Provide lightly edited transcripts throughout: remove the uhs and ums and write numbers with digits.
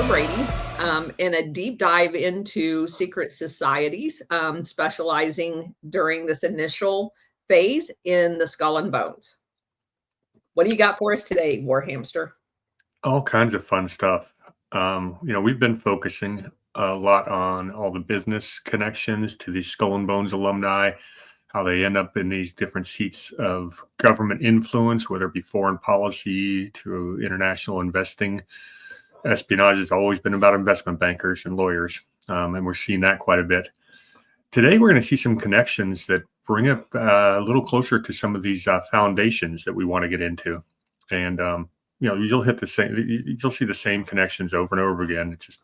Brady in a deep dive into secret societies, specializing during this initial phase in the skull and bones. What do you got for us today, Warhamster? All kinds of fun stuff. We've been focusing a lot on all the business connections to these Skull and Bones alumni, how they end up in these different seats of government influence, whether it be foreign policy to international investing. Espionage has always been about investment bankers and lawyers, and we're seeing that quite a bit. Today, we're going to see some connections that bring it a little closer to some of these foundations that we want to get into. And you'll see the same connections over and over again. It's just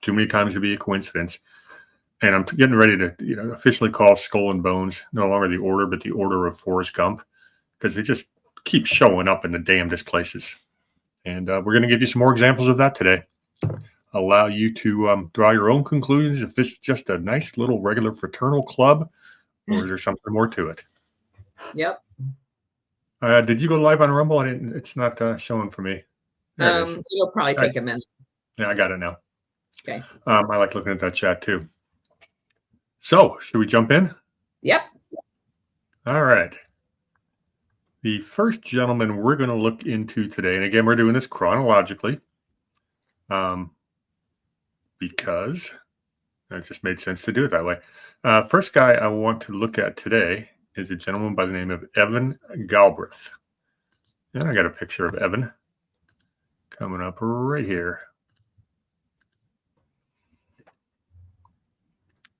too many times to be a coincidence. And I'm getting ready to, officially call Skull and Bones no longer the Order, but the Order of Forrest Gump, because they just keep showing up in the damnedest places. And we're going to give you some more examples of that today. Allow you to draw your own conclusions if this is just a nice little regular fraternal club, or is there something more to it? Yep. Did you go live on Rumble? It's not showing for me. It'll probably take a minute. Yeah, I got it now. Okay. I like looking at that chat too. So, should we jump in? Yep. All right. The first gentleman we're going to look into today, and again, we're doing this chronologically, because it just made sense to do it that way. First guy I want to look at today is a gentleman by the name of Evan Galbraith. And I got a picture of Evan coming up right here.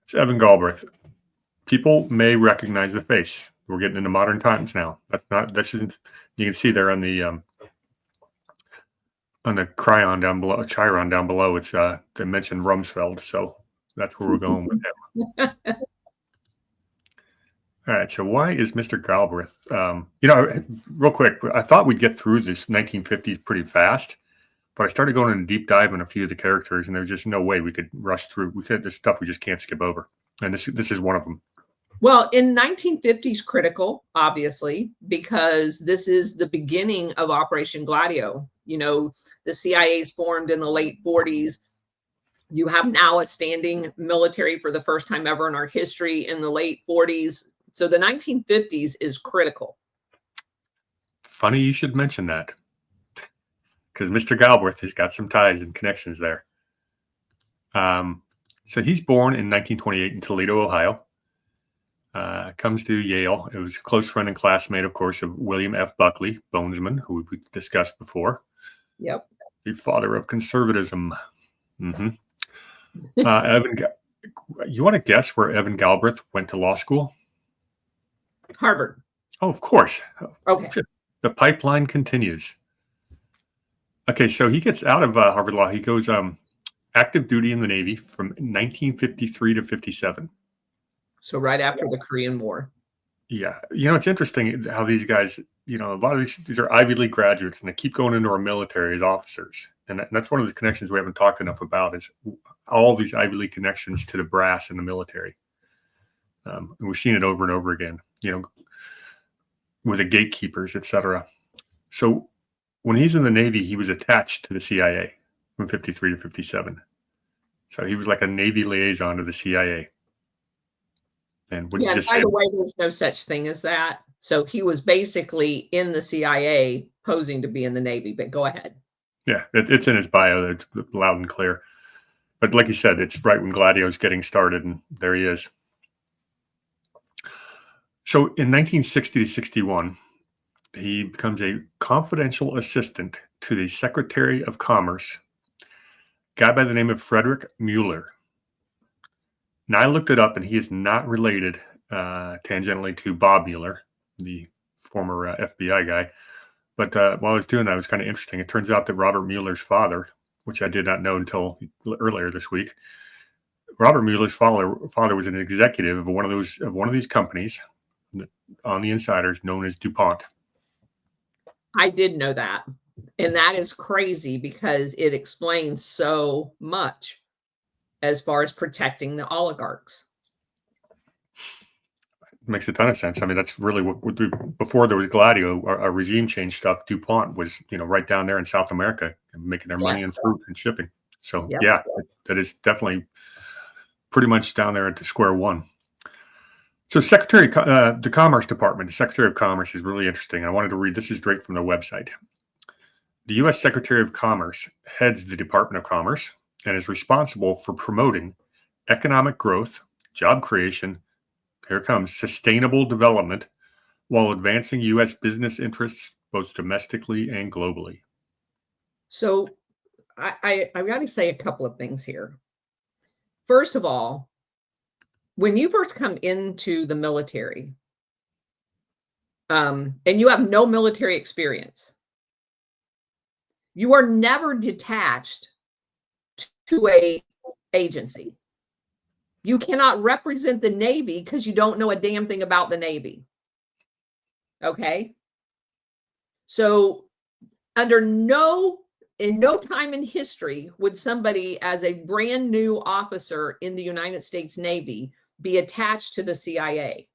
It's Evan Galbraith. People may recognize the face. We're getting into modern times now. You can see there on the Chiron down below, it's they mentioned Rumsfeld, so that's where we're going with him. All right, so why is Mr. Galbraith? Real quick, I thought we'd get through this 1950s pretty fast, but I started going in a deep dive on a few of the characters, and there's just no way we could rush through. This stuff we just can't skip over, and this is one of them. Well, in 1950s critical, obviously, because this is the beginning of Operation Gladio. The CIA is formed in the late 40s. You have now a standing military for the first time ever in our history in the late 40s. So the 1950s is critical. Funny you should mention that, because Mr. Galbraith has got some ties and connections there. So he's born in 1928 in Toledo, Ohio. Comes to Yale. It was a close friend and classmate, of course, of William F. Buckley, Bonesman, who we've discussed before. Yep. The father of conservatism. Mm-hmm. You want to guess where Evan Galbraith went to law school? Harvard. Oh, of course. Okay. The pipeline continues. Okay, so he gets out of Harvard Law. He goes active duty in the Navy from 1953 to 57. So right after the Korean War. Yeah. It's interesting how these guys, a lot of these are Ivy League graduates, and they keep going into our military as officers. And that's one of the connections we haven't talked enough about, is all these Ivy League connections to the brass in the military. And we've seen it over and over again, with the gatekeepers, et cetera. So when he's in the Navy, he was attached to the CIA from 53 to 57. So he was like a Navy liaison to the CIA. And by the way, there's no such thing as that. So he was basically in the CIA posing to be in the Navy, but go ahead. Yeah, it's in his bio. It's loud and clear. But like you said, it's right when Gladio's getting started, and there he is. So in 1960 to 61, he becomes a confidential assistant to the Secretary of Commerce, a guy by the name of Frederick Mueller. Now, I looked it up, and he is not related tangentially to Bob Mueller, the former FBI guy. But while I was doing that, it was kind of interesting. It turns out that Robert Mueller's father, which I did not know until earlier this week, Robert Mueller's father was an executive of one of these companies on the insiders known as DuPont. I did know that. And that is crazy because it explains so much as far as protecting the oligarchs. Makes a ton of sense. I mean, that's really what before there was Gladio, a regime change stuff. DuPont was, right down there in South America, making their money in fruit and shipping. So Yep. yeah, that is definitely pretty much down there at the square one. So the Commerce Department, the Secretary of Commerce is really interesting. I wanted to read, this is straight from their website. The U.S. Secretary of Commerce heads the Department of Commerce and is responsible for promoting economic growth, job creation, here it comes, sustainable development, while advancing U.S. business interests both domestically and globally. So I've got to say a couple of things here. First of all, when you first come into the military, and you have no military experience, you are never detached to a agency. You cannot represent the Navy because you don't know a damn thing about the Navy. Okay? So in no time in history would somebody as a brand new officer in the United States Navy be attached to the CIA.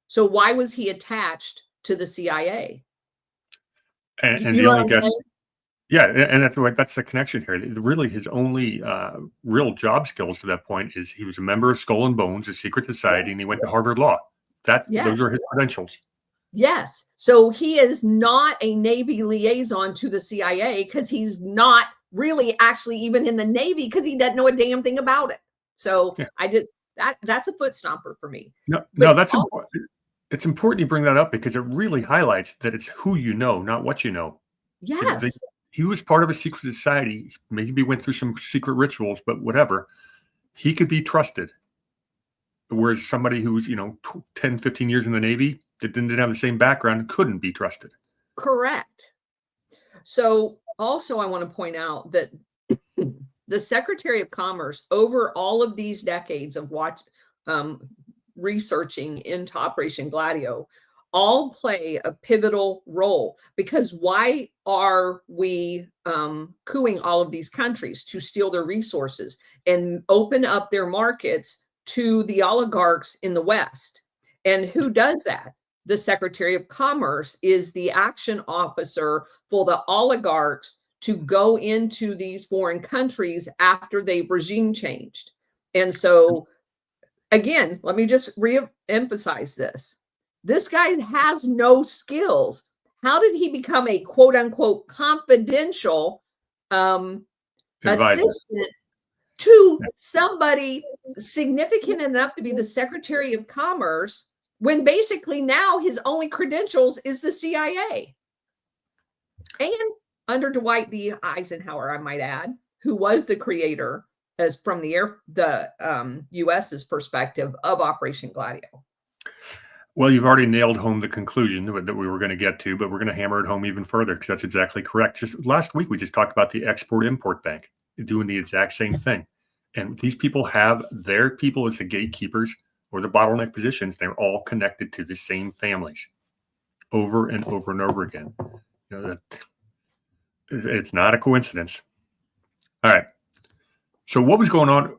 So why was he attached to the CIA? And You the know only what I'm guess, saying? yeah, and that's the connection here. Really, his only real job skills to that point is he was a member of Skull and Bones, a secret society, and he went to Harvard Law. Yes. Those are his credentials. Yes. So he is not a Navy liaison to the CIA because he's not really actually even in the Navy because he doesn't know a damn thing about it. So Yeah. that's a foot stomper for me. No, that's important. It's important you bring that up because it really highlights that it's who you know, not what you know. Yes. He was part of a secret society. Maybe went through some secret rituals, but whatever. He could be trusted. Whereas somebody who's, 10, 15 years in the Navy that didn't have the same background couldn't be trusted. Correct. So also I want to point out that the Secretary of Commerce over all of these decades of researching into Operation Gladio all play a pivotal role, because why are we cooing all of these countries? To steal their resources and open up their markets to the oligarchs in the West. And who does that? The Secretary of Commerce is the action officer for the oligarchs to go into these foreign countries after they've regime changed. And so, again, let me just re-emphasize this. This guy has no skills. How did he become a quote unquote confidential assistant to somebody significant enough to be the Secretary of Commerce when basically now his only credentials is the CIA? And under Dwight D. Eisenhower, I might add, who was the creator, as from the US's perspective, of Operation Gladio. Well, you've already nailed home the conclusion that we were going to get to, but we're going to hammer it home even further because that's exactly correct. Just last week, we just talked about the Export-Import Bank doing the exact same thing. And these people have their people as the gatekeepers or the bottleneck positions. They're all connected to the same families over and over and over again. It's not a coincidence. All right. So what was going on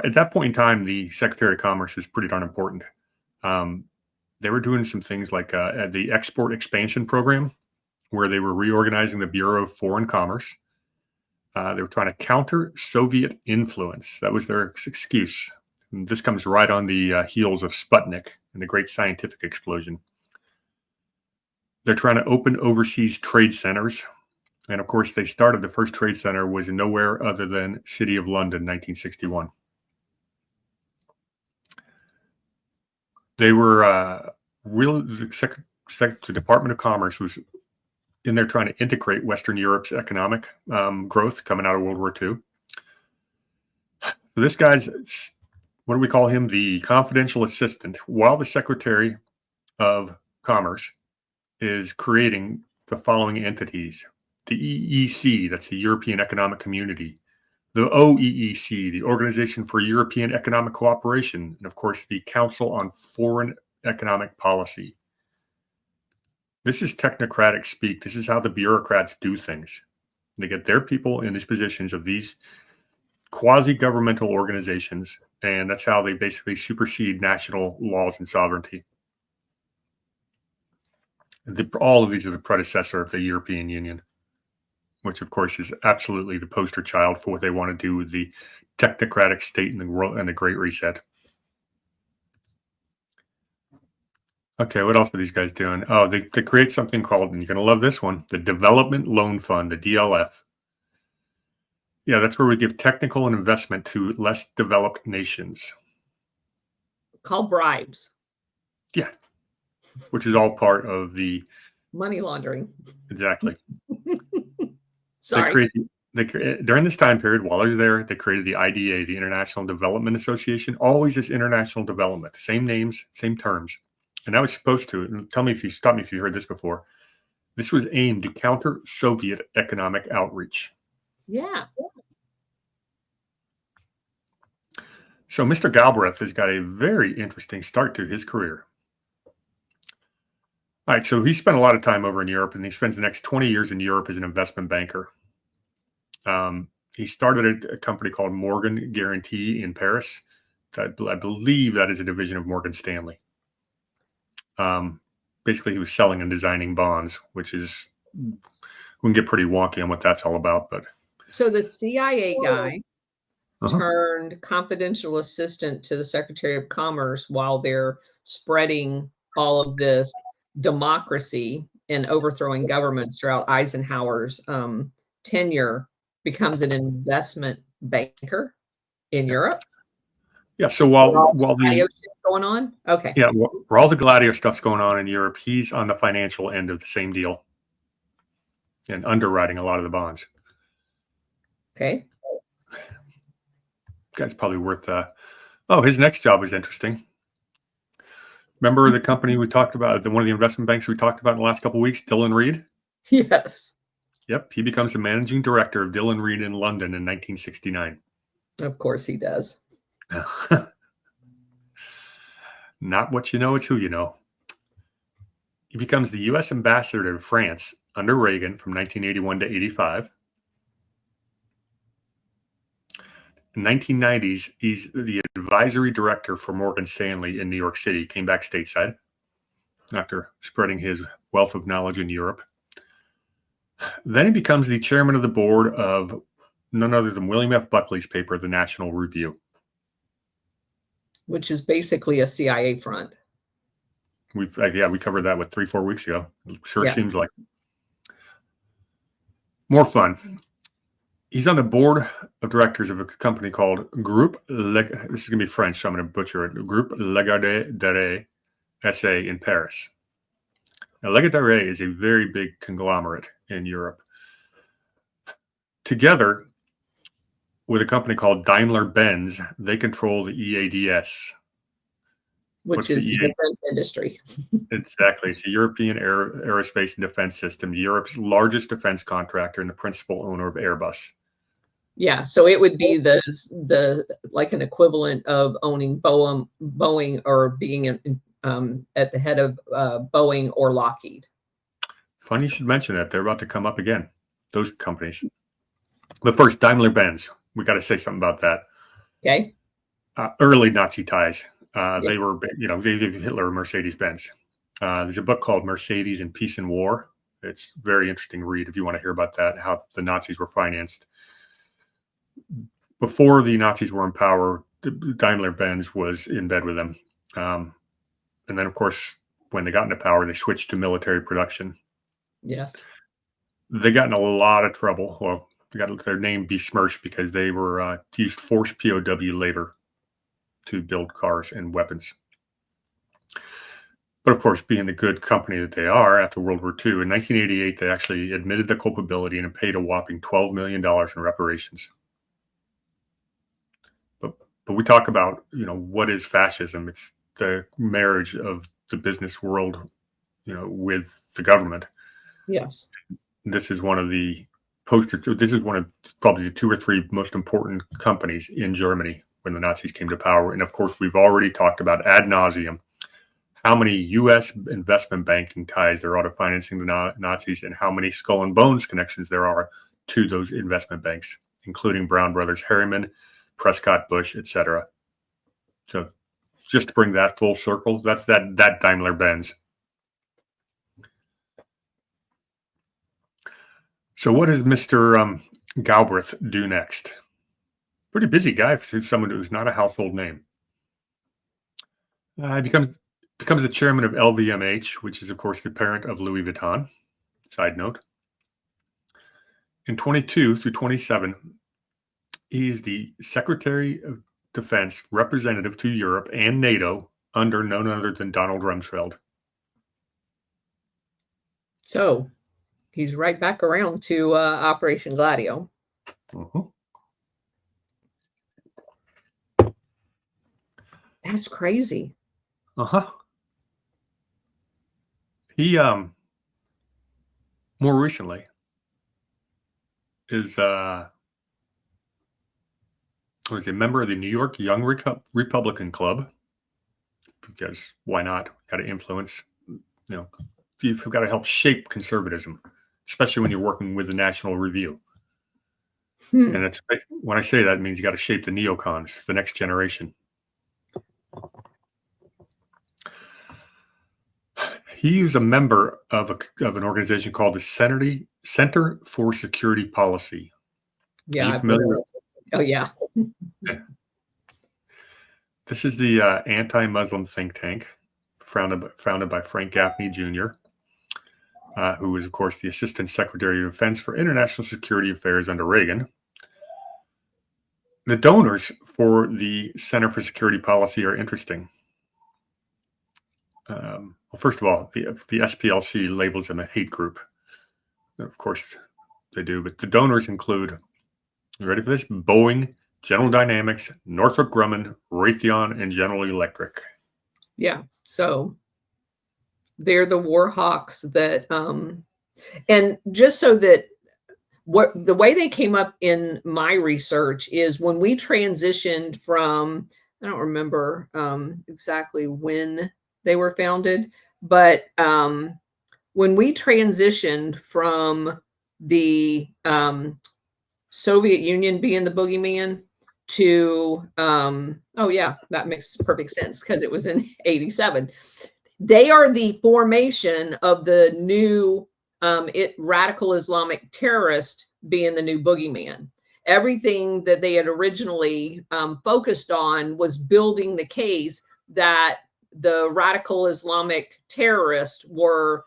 at that point in time? The Secretary of Commerce was pretty darn important. They were doing some things like the Export Expansion Program, where they were reorganizing the Bureau of Foreign Commerce. They were trying to counter Soviet influence. That was their excuse. And this comes right on the heels of Sputnik and the great scientific explosion. They're trying to open overseas trade centers. And of course, they started the first trade center was in nowhere other than City of London, 1961. They were the Department of Commerce was in there trying to integrate Western Europe's economic growth coming out of World War II. So this guy's, what do we call him? The confidential assistant, while the Secretary of Commerce is creating the following entities: the EEC, that's the European Economic Community; the OEEC, the Organization for European Economic Cooperation; and of course, the Council on Foreign Economic Policy. This is technocratic speak. This is how the bureaucrats do things. They get their people in these positions of these quasi-governmental organizations, and that's how they basically supersede national laws and sovereignty. All of these are the predecessor of the European Union. which of course is absolutely the poster child for what they want to do with the technocratic state in the world and the Great Reset. Okay, what else are these guys doing? Oh, they create something called, and you're going to love this one, the Development Loan Fund, the DLF. Yeah, that's where we give technical and investment to less developed nations. Called bribes. Yeah, which is all part of the money laundering. Exactly. Sorry. During this time period, while I was there, they created the IDA, the International Development Association. Always this international development, same names, same terms. And that was supposed to, and tell me if you heard this before. This was aimed to counter Soviet economic outreach. Yeah. So Mr. Galbraith has got a very interesting start to his career. All right, so he spent a lot of time over in Europe, and he spends the next 20 years in Europe as an investment banker. He started a company called Morgan Guarantee in Paris. I believe that is a division of Morgan Stanley. Basically, he was selling and designing bonds, which is, we can get pretty wonky on what that's all about. But so the CIA guy turned confidential assistant to the Secretary of Commerce while they're spreading all of this democracy and overthrowing governments throughout Eisenhower's tenure, becomes an investment banker in Europe. Yeah. So while the going on, okay. Yeah, where all the Gladio stuff's going on in Europe, he's on the financial end of the same deal and underwriting a lot of the bonds. Okay. Guy's probably worth. His next job is interesting. Remember the company we talked about, one of the investment banks we talked about in the last couple of weeks, Dillon Read? Yes. Yep, he becomes the managing director of Dillon Read in London in 1969. Of course he does. Not what you know, it's who you know. He becomes the U.S. ambassador to France under Reagan from 1981 to 85. In the 1990s, he's the advisory director for Morgan Stanley in New York City, came back stateside after spreading his wealth of knowledge in Europe. Then he becomes the chairman of the board of none other than William F. Buckley's paper, The National Review. Which is basically a CIA front. We covered that 3-4 weeks ago. It sure seems like. More fun. He's on the board of directors of a company called this is going to be French, so I'm going to butcher it, Groupe Lagardère SA in Paris. Now, Lagardère is a very big conglomerate in Europe. Together with a company called Daimler-Benz, they control the EADS. Which is the defense industry. Exactly. It's a European aerospace and defense system, Europe's largest defense contractor and the principal owner of Airbus. Yeah, so it would be the like an equivalent of owning Boeing or being at the head of Boeing or Lockheed. Funny you should mention that. They're about to come up again, those companies. But first, Daimler-Benz. We got to say something about that. Okay. Early Nazi ties. Yes. They were, they gave Hitler a Mercedes-Benz. There's a book called Mercedes in Peace and War. It's a very interesting read if you want to hear about that, how the Nazis were financed. Before the Nazis were in power, Daimler-Benz was in bed with them. And then, of course, when they got into power, they switched to military production. Yes. They got in a lot of trouble. Well, they got their name besmirched because they were used forced POW labor to build cars and weapons. But of course, being the good company that they are after World War II, in 1988, they actually admitted the culpability and paid a whopping $12 million in reparations. But we talk about, what is fascism? It's the marriage of the business world, with the government. Yes. This is one of the this is one of probably the 2 or 3 most important companies in Germany when the Nazis came to power. And of course, we've already talked about ad nauseum how many U.S. investment banking ties there are to financing the Nazis and how many skull and bones connections there are to those investment banks, including Brown Brothers Harriman, Prescott Bush, etc. So just to bring that full circle, that's that Daimler-Benz. So what does Mr. Galbraith do next? Pretty busy guy for someone who's not a household name. He becomes the chairman of LVMH, which is, of course, the parent of Louis Vuitton. Side note. In 22 through 27, he is the Secretary of Defense representative to Europe and NATO under none other than Donald Rumsfeld. So he's right back around to Operation Gladio. Uh-huh. That's crazy. Uh-huh. He more recently is was a member of the New York Young Republican Club, because why not? Got to influence, you've got to help shape conservatism, especially when you're working with the National Review. And it's, when I say that, it means you got to shape the neocons, the next generation. He is a member of an organization called the Center for Security Policy. Yeah. Are you familiar with? Oh, yeah. Yeah. This is the anti-Muslim think tank founded by Frank Gaffney Jr., who was, of course, the Assistant Secretary of Defense for International Security Affairs under Reagan. The donors for the Center for Security Policy are interesting. Well, first of all, the SPLC labels them a hate group. Of course, they do, but the donors include, you ready for this? Boeing, General Dynamics, Northrop Grumman, Raytheon, and General Electric. Yeah. So they're the war hawks that, and just so that the way they came up in my research is when we transitioned from, I don't remember exactly when they were founded, but when we transitioned from the Soviet Union being the boogeyman to, oh yeah, that makes perfect sense because it was in 87. They are the formation of the new radical Islamic terrorist being the new boogeyman. Everything that they had originally focused on was building the case that the radical Islamic terrorists were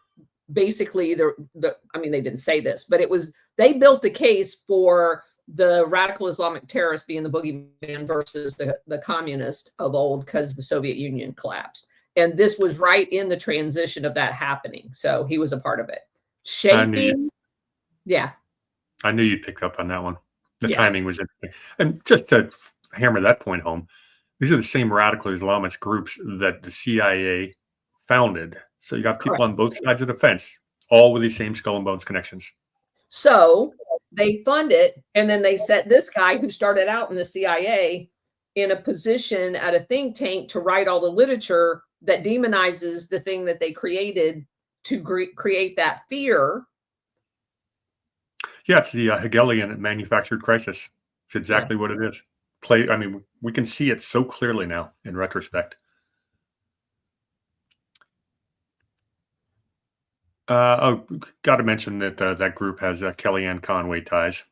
basically I mean, they didn't say this, but they built the case for the radical Islamic terrorists being the boogeyman versus the communist of old, because the Soviet Union collapsed. And this was right in the transition of that happening. So he was a part of it. Shaping. Yeah. I knew you'd pick up on that one. The timing was interesting. And just to hammer that point home, these are the same radical Islamist groups that the CIA founded. So you got people on both sides of the fence, all with these same skull and bones connections. So they fund it, and then they set this guy who started out in the CIA in a position at a think tank to write all the literature that demonizes the thing that they created to create that fear. Yeah, it's the Hegelian manufactured crisis. It's exactly what it is. I mean, we can see it so clearly now in retrospect. Got to mention that that group has Kellyanne Conway ties.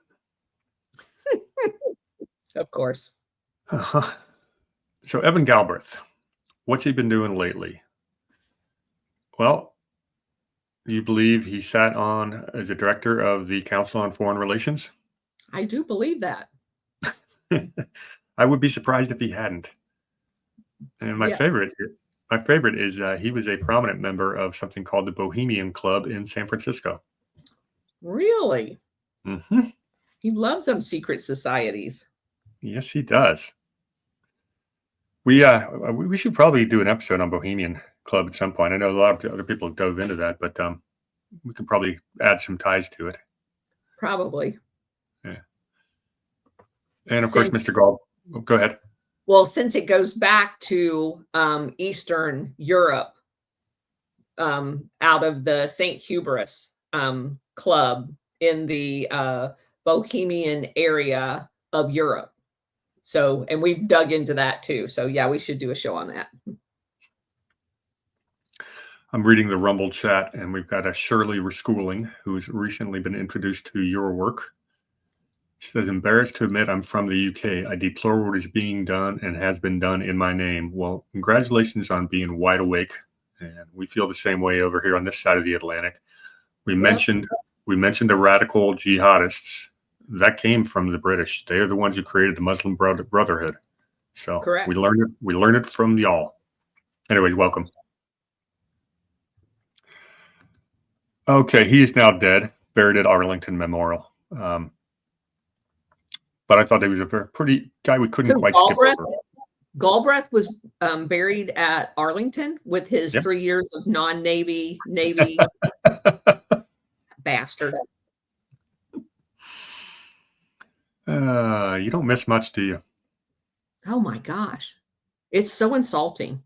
Of course. So Evan Galbraith, what's he been doing lately? Well, you believe he sat on as a director of the Council on Foreign Relations? I do believe that. I would be surprised if he hadn't. And my favorite is he was a prominent member of something called the Bohemian Club in San Francisco. Really? Mm-hmm. He loves some secret societies. Yes, he does. We should probably do an episode on Bohemian Club at some point. I know a lot of other people have dove into that, but we could probably add some ties to it. Probably. Yeah. And of course, Mr. Gall. Go ahead. Well, since it goes back to Eastern Europe, out of the St. Hubris Club in the Bohemian area of Europe. So, and we've dug into that too. So yeah, we should do a show on that. I'm reading the Rumble chat, and we've got a Shirley Reschooling, who's recently been introduced to your work. She says, embarrassed to admit I'm from the UK. I deplore what is being done and has been done in my name. Well, congratulations on being wide awake. And we feel the same way over here on this side of the Atlantic. We mentioned the radical jihadists. That came from the British. They are the ones who created the Muslim Brotherhood. So Correct. we learned it from y'all. Anyways, welcome. Okay, he is now dead, buried at Arlington Memorial. But I thought he was a very pretty guy we couldn't quite skip over. Galbraith was buried at Arlington with his 3 years of non-Navy bastard. You don't miss much, do you? Oh my gosh. It's so insulting.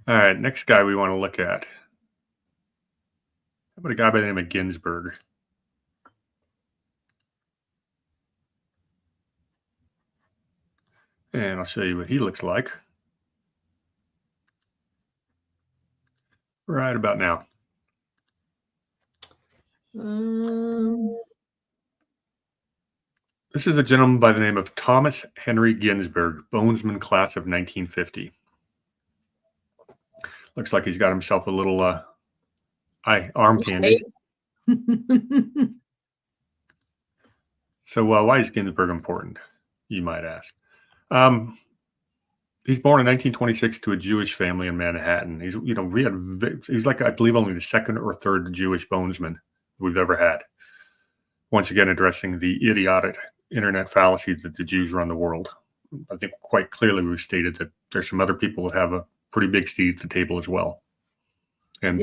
All right, next guy we want to look at. How about a guy by the name of Ginsburg? And I'll show you what he looks like. Right about now. This is a gentleman by the name of Thomas Henry Ginsburg, Bonesman class of 1950. Looks like he's got himself a little arm candy. So why is Ginsburg important, you might ask? He's born in 1926 to a Jewish family in Manhattan. He's like, I believe, only the second or third Jewish bonesman we've ever had. Once again, addressing the idiotic internet fallacy that the Jews run the world. I think quite clearly we've stated that there's some other people that have a pretty big seat at the table as well. And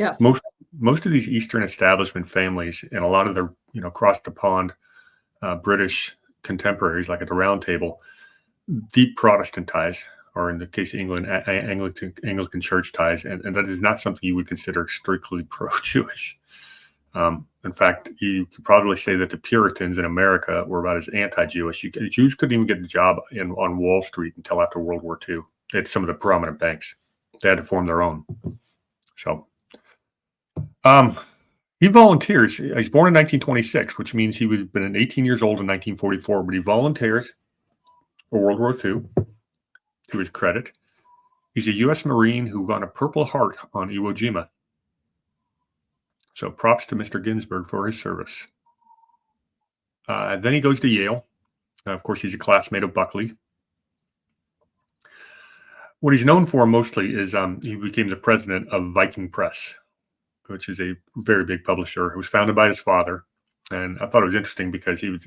most of these Eastern establishment families and a lot of their, across the pond British contemporaries, like at the Round Table, deep Protestant ties, or in the case of England, Anglican church ties, and that is not something you would consider strictly pro-Jewish. In fact, you could probably say that the Puritans in America were about as anti-Jewish. Jews couldn't even get a job on Wall Street until after World War II. At some of the prominent banks, they had to form their own. So, he volunteers. He's born in 1926, which means he would have been 18 years old in 1944. But he volunteers for World War II. To his credit, he's a U.S. Marine who got a Purple Heart on Iwo Jima. So props to Mr. Ginsburg for his service. Then he goes to Yale. Of course, he's a classmate of Buckley. What he's known for mostly is he became the president of Viking Press, which is a very big publisher. It was founded by his father. And I thought it was interesting because he was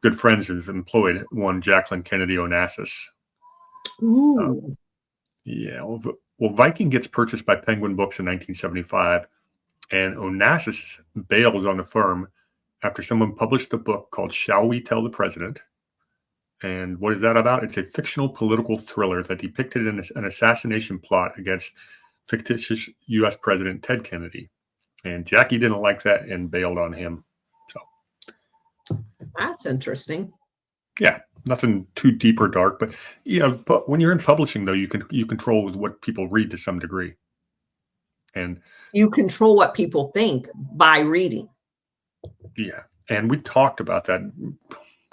good friends with employed one Jacqueline Kennedy Onassis. Ooh. Well, Viking gets purchased by Penguin Books in 1975, and Onassis bails on the firm after someone published a book called Shall We Tell the President? And what is that about? It's a fictional political thriller that depicted an assassination plot against fictitious U.S. President Ted Kennedy. And Jackie didn't like that and bailed on him. So that's interesting. Yeah, nothing too deep or dark, but but when you're in publishing, though, you control with what people read to some degree, and you control what people think by reading. Yeah, and we talked about that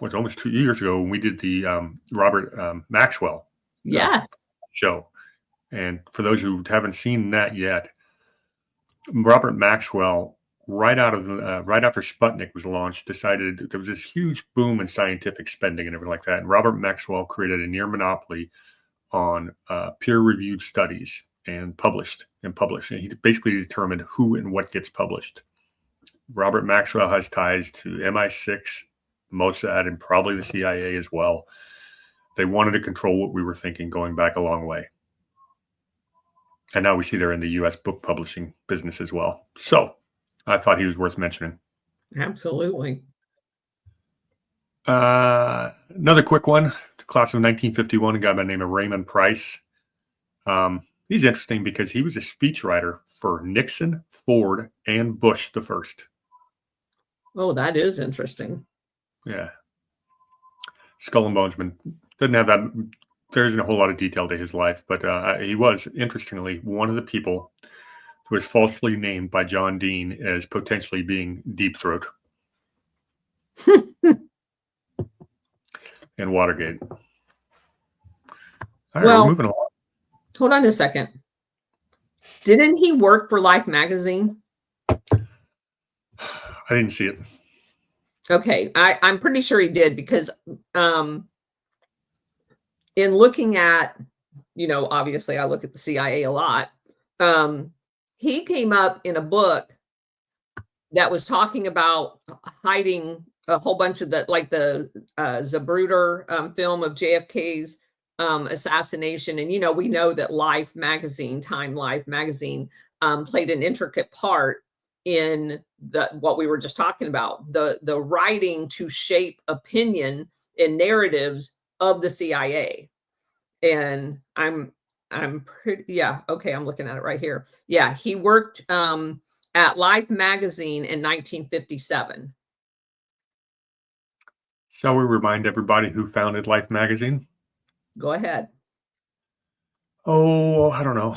almost 2 years ago when we did the Robert Maxwell show. And for those who haven't seen that yet, Robert Maxwell, right after Sputnik was launched, decided there was this huge boom in scientific spending and everything like that. And Robert Maxwell created a near monopoly on peer-reviewed studies and published. And he basically determined who and what gets published. Robert Maxwell has ties to MI6, Mossad, and probably the CIA as well. They wanted to control what we were thinking going back a long way. And now we see they're in the U.S. book publishing business as well. So I thought he was worth mentioning. Absolutely. Another quick one, the class of 1951, a guy by the name of Raymond Price. He's interesting because he was a speechwriter for Nixon, Ford, and Bush the first. Oh, that is interesting. Yeah. Skull and Bonesman doesn't have that there isn't a whole lot of detail to his life, but he was, interestingly, one of the people who was falsely named by John Dean as potentially being Deep Throat in Watergate. All right, Well, we're moving along. hold on a second. Didn't he work for Life magazine? I didn't see it. Okay, I'm pretty sure he did, because in looking at, obviously I look at the CIA a lot. He came up in a book that was talking about hiding a whole bunch of the Zapruder film of JFK's assassination. And, we know that Time Life magazine played an intricate part in what we were just talking about, the writing to shape opinion and narratives of the CIA. And I'm pretty, yeah, okay, I'm looking at it right here. Yeah, he worked at Life magazine in 1957. Shall we remind everybody who founded Life magazine? Go ahead. Oh, I don't know.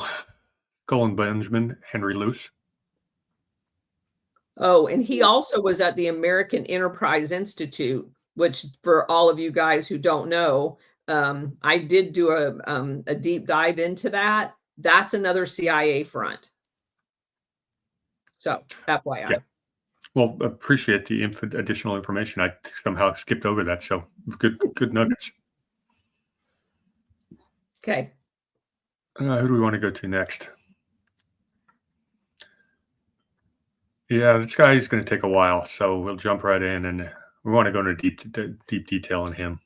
Colin Benjamin, Henry Luce. Oh, and he also was at the American Enterprise Institute, which, for all of you guys who don't know, I did do a deep dive into that. That's another CIA front. So, FYI. Yeah. Well, appreciate the additional information. I somehow skipped over that. So good nuggets. Okay. Who do we want to go to next? Yeah, this guy is going to take a while, so we'll jump right in, and we want to go into deep detail on him.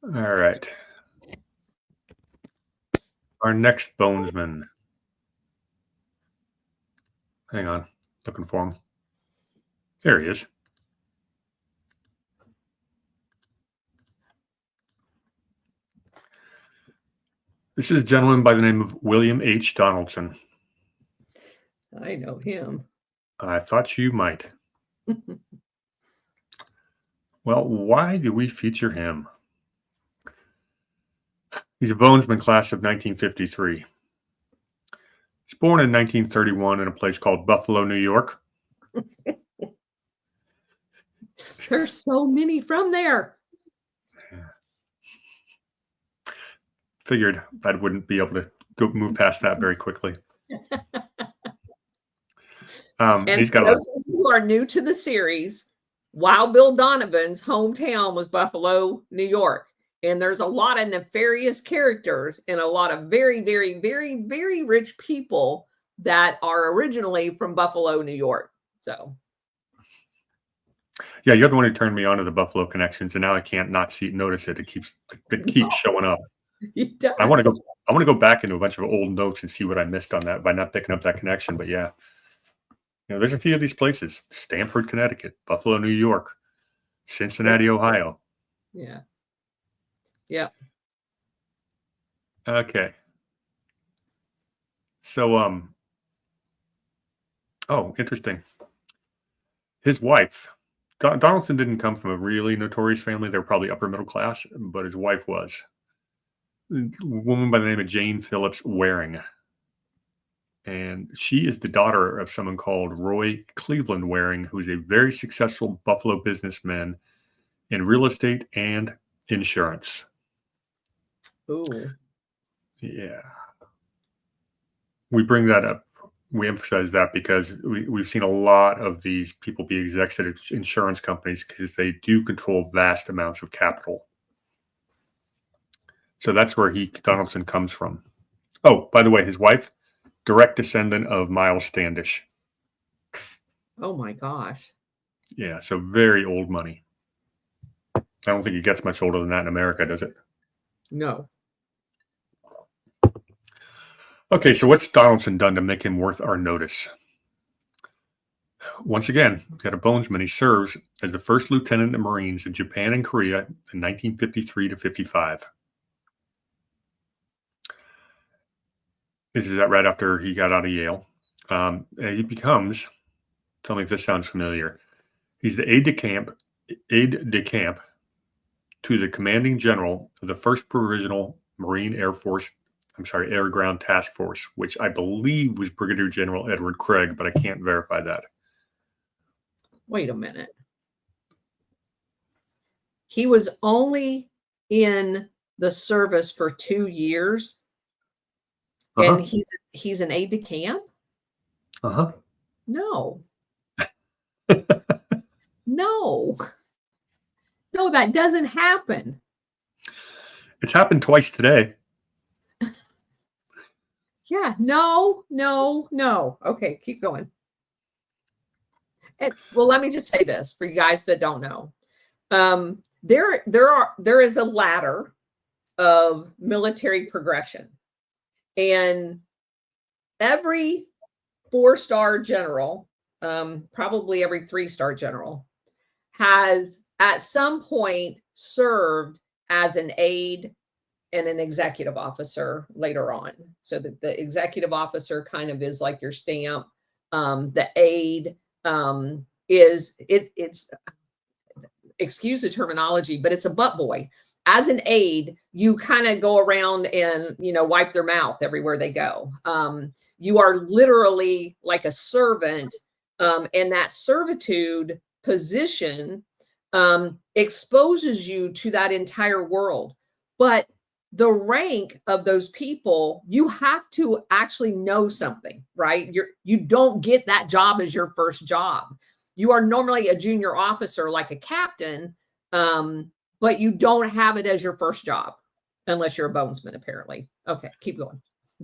All right. Our next bonesman. Hang on, looking for him. There he is. This is a gentleman by the name of William H. Donaldson. I know him. I thought you might. Well, why do we feature him? He's a bonesman, class of 1953. He's born in 1931 in a place called Buffalo, New York. There's so many from there. Figured I wouldn't be able to move past that very quickly. And he's got those of you who are new to the series, Wild Bill Donovan's hometown was Buffalo, New York. And there's a lot of nefarious characters and a lot of very, very, very, very rich people that are originally from Buffalo, New York. So, yeah, you're the one who turned me on to the Buffalo connections, and now I can't not notice it. It keeps showing up. It does. I want to go back into a bunch of old notes and see what I missed on that by not picking up that connection. But yeah, there's a few of these places: Stamford, Connecticut, Buffalo, New York, Cincinnati, Ohio. Yeah. Yeah. Okay. So, oh, interesting. His wife, Donaldson, didn't come from a really notorious family. They were probably upper middle class, but his wife was a woman by the name of Jane Phillips Waring. And she is the daughter of someone called Roy Cleveland Waring, who's a very successful Buffalo businessman in real estate and insurance. Ooh. Yeah. We bring that up. We emphasize that because we've seen a lot of these people be execs at insurance companies because they do control vast amounts of capital. So that's where Donaldson comes from. Oh, by the way, his wife, direct descendant of Miles Standish. Oh my gosh. Yeah, so very old money. I don't think it gets much older than that in America, does it? No. Okay, so what's Donaldson done to make him worth our notice? Once again, he's got a bonesman. He serves as the first lieutenant of Marines in Japan and Korea in 1953 to 55. This is right after he got out of Yale. He becomes, tell me if this sounds familiar, he's the aide de camp to the commanding general of the 1st Provisional Marine Air Ground Task Force, which I believe was Brigadier General Edward Craig, but I can't verify that. Wait a minute. He was only in the service for 2 years, and he's an aide de camp? No. No. No, that doesn't happen. It's happened twice today. Yeah. No. Okay, keep going. Well, let me just say this for you guys that don't know. There is a ladder of military progression, and every 4-star general, probably every 3-star general, has at some point served as an aide and an executive officer later on. So that the executive officer kind of is like your stamp. The aide it's excuse the terminology, but it's a butt boy. As an aide, you kind of go around and, wipe their mouth everywhere they go. You are literally like a servant, and that servitude position exposes you to that entire world. But the rank of those people, you have to actually know something, right? You don't get that job as your first job. You are normally a junior officer, like a captain, but you don't have it as your first job unless you're a bonesman, apparently. Okay, keep going.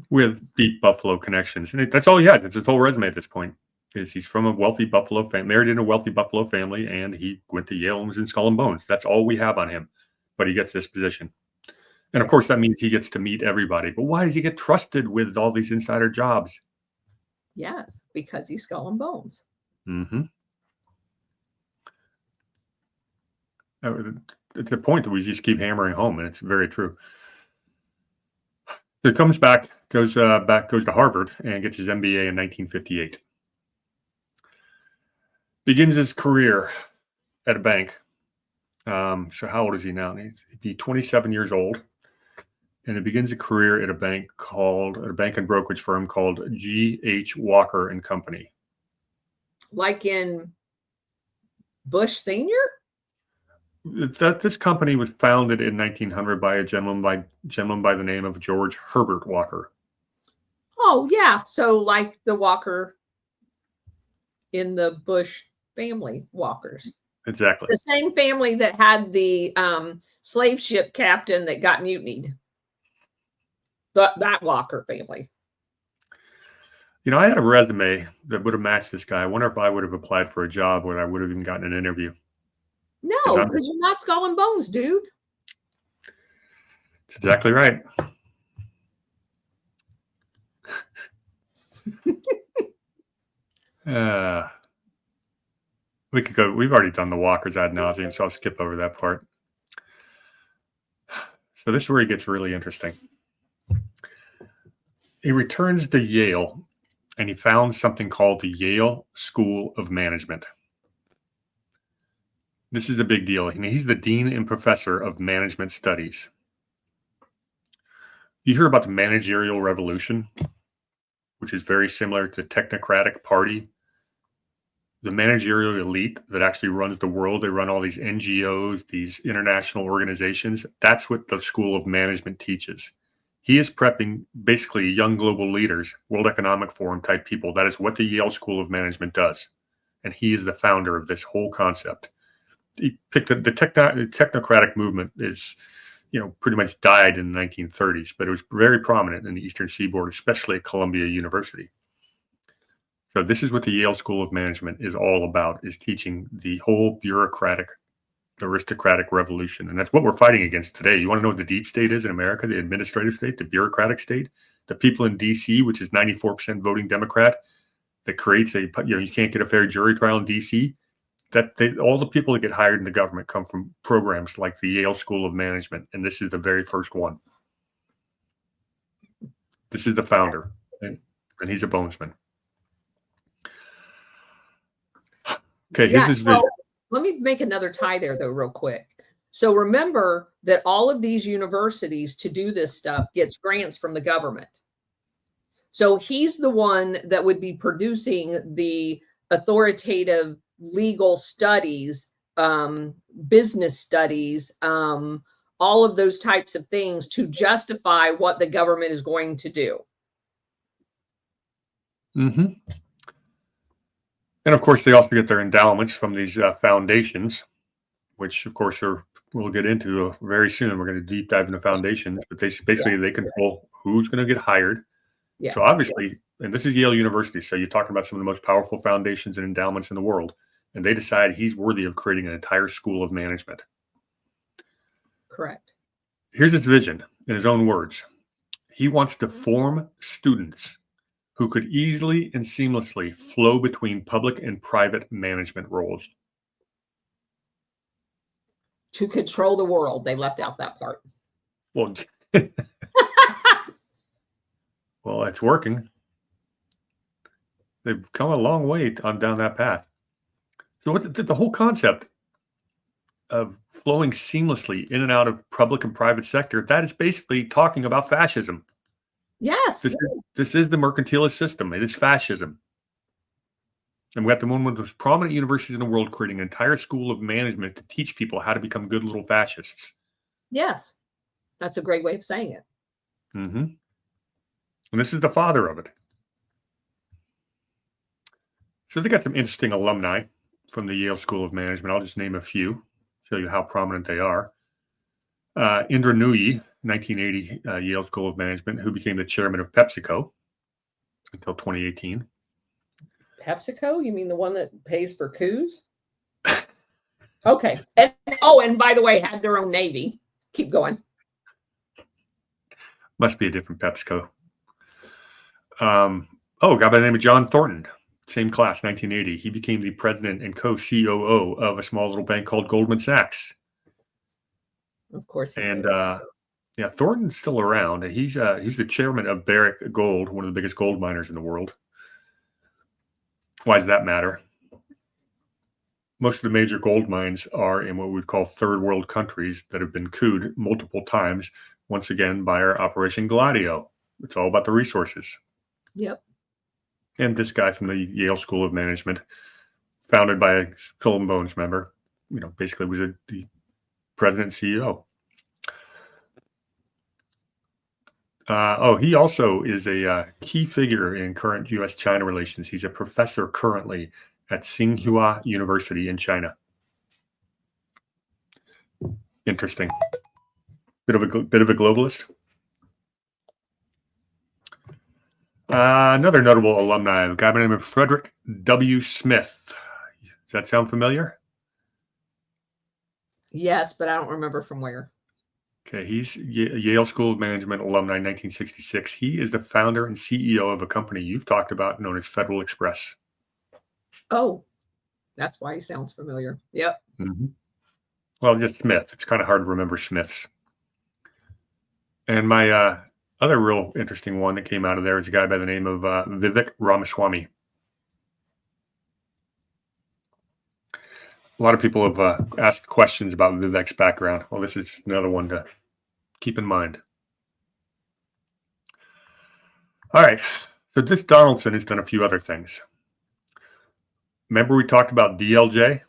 With deep Buffalo connections. And that's all he had. That's his whole resume at this point. Is he's from a wealthy Buffalo family, married in a wealthy Buffalo family, and he went to Yale and was in Skull and Bones. That's all we have on him. But he gets this position. And of course, that means he gets to meet everybody. But why does he get trusted with all these insider jobs? Yes, because he's Skull and Bones. It's a point that we just keep hammering home, and it's very true. So he comes back, goes to Harvard, and gets his MBA in 1958. Begins his career at a bank. So how old is he now? He'd be 27 years old. And he begins a career at a bank and brokerage firm called G.H. Walker and Company. Like in Bush Sr.? This company was founded in 1900 by a gentleman by the name of George Herbert Walker. Oh, yeah. So like the Walker in the Bush family Walkers. Exactly. The same family that had the slave ship captain that got mutinied. That Walker family. I had a resume that would have matched this guy. I wonder if I would have applied for a job where I would have even gotten an interview. No, because you're not Skull and Bones, dude. That's exactly right. We could go. We've already done the Walkers ad nauseum, so I'll skip over that part. So this is where he gets really interesting. He returns to Yale, and he founds something called the Yale School of Management. This is a big deal. He's the dean and professor of management studies. You hear about the managerial revolution, which is very similar to the technocratic party. The managerial elite that actually runs the world, they run all these NGOs, these international organizations. That's what the School of Management teaches. He is prepping basically young global leaders, World Economic Forum type people. That is what the Yale School of Management does. And he is the founder of this whole concept. He picked the technocratic movement is, pretty much died in the 1930s, but it was very prominent in the Eastern Seaboard, especially at Columbia University. So this is what the Yale School of Management is all about, is teaching the whole bureaucratic, aristocratic revolution. And that's what we're fighting against today. You want to know what the deep state is in America, the administrative state, the bureaucratic state, the people in D.C., which is 94% voting Democrat, that creates you can't get a fair jury trial in D.C., all the people that get hired in the government come from programs like the Yale School of Management. And this is the very first one. This is the founder, and he's a bonesman. Okay, Yeah, here's his vision. let me make another tie there, though, real quick. So remember that all of these universities to do this stuff gets grants from the government. So he's the one that would be producing the authoritative legal studies, business studies, all of those types of things to justify what the government is going to do. Mm-hmm. And of course, they also get their endowments from these foundations, which of course we'll get into very soon. We're going to deep dive into foundations, but they control who's going to get hired. Yes. So obviously, and this is Yale University, so you're talking about some of the most powerful foundations and endowments in the world, and they decide he's worthy of creating an entire school of management. Correct. Here's his vision in his own words. He wants to form students who could easily and seamlessly flow between public and private management roles. To control the world. They left out that part. Well, well, it's working. They've come a long way down that path. So the whole concept of flowing seamlessly in and out of public and private sector, that is basically talking about fascism. Yes. This is the mercantilist system. It is fascism. And we got one of the most prominent universities in the world creating an entire school of management to teach people how to become good little fascists. Yes. That's a great way of saying it. Mm-hmm. And this is the father of it. So they got some interesting alumni from the Yale School of Management. I'll just name a few, show you how prominent they are. Indra Nooyi, 1980 Yale School of Management, who became the chairman of PepsiCo until 2018. PepsiCo? You mean the one that pays for coups? Okay. And by the way, had their own Navy. Keep going. Must be a different PepsiCo. A guy by the name of John Thornton, same class, 1980. He became the president and co-COO of a small little bank called Goldman Sachs. Of course. And Thornton's still around. He's the chairman of Barrick Gold, one of the biggest gold miners in the world. Why does that matter? Most of the major gold mines are in what we would call third world countries that have been couped multiple times, once again, by our Operation Gladio. It's all about the resources. Yep. And this guy from the Yale School of Management, founded by a Skull and Bones member, basically was the president and CEO. He also is a key figure in current U.S.-China relations. He's a professor currently at Tsinghua University in China. Interesting. Bit of a globalist. Another notable alumni, a guy by the name of Frederick W. Smith. Does that sound familiar? Yes, but I don't remember from where. Okay, he's Yale School of Management alumni, 1966. He is the founder and CEO of a company you've talked about known as Federal Express. Oh, that's why he sounds familiar. Yep. Mm-hmm. Well, just Smith. It's kind of hard to remember Smiths. And my other real interesting one that came out of there is a guy by the name of Vivek Ramaswamy. A lot of people have asked questions about Vivek's background. Well, this is just another one to keep in mind. All right. So this Donaldson has done a few other things. Remember we talked about DLJ,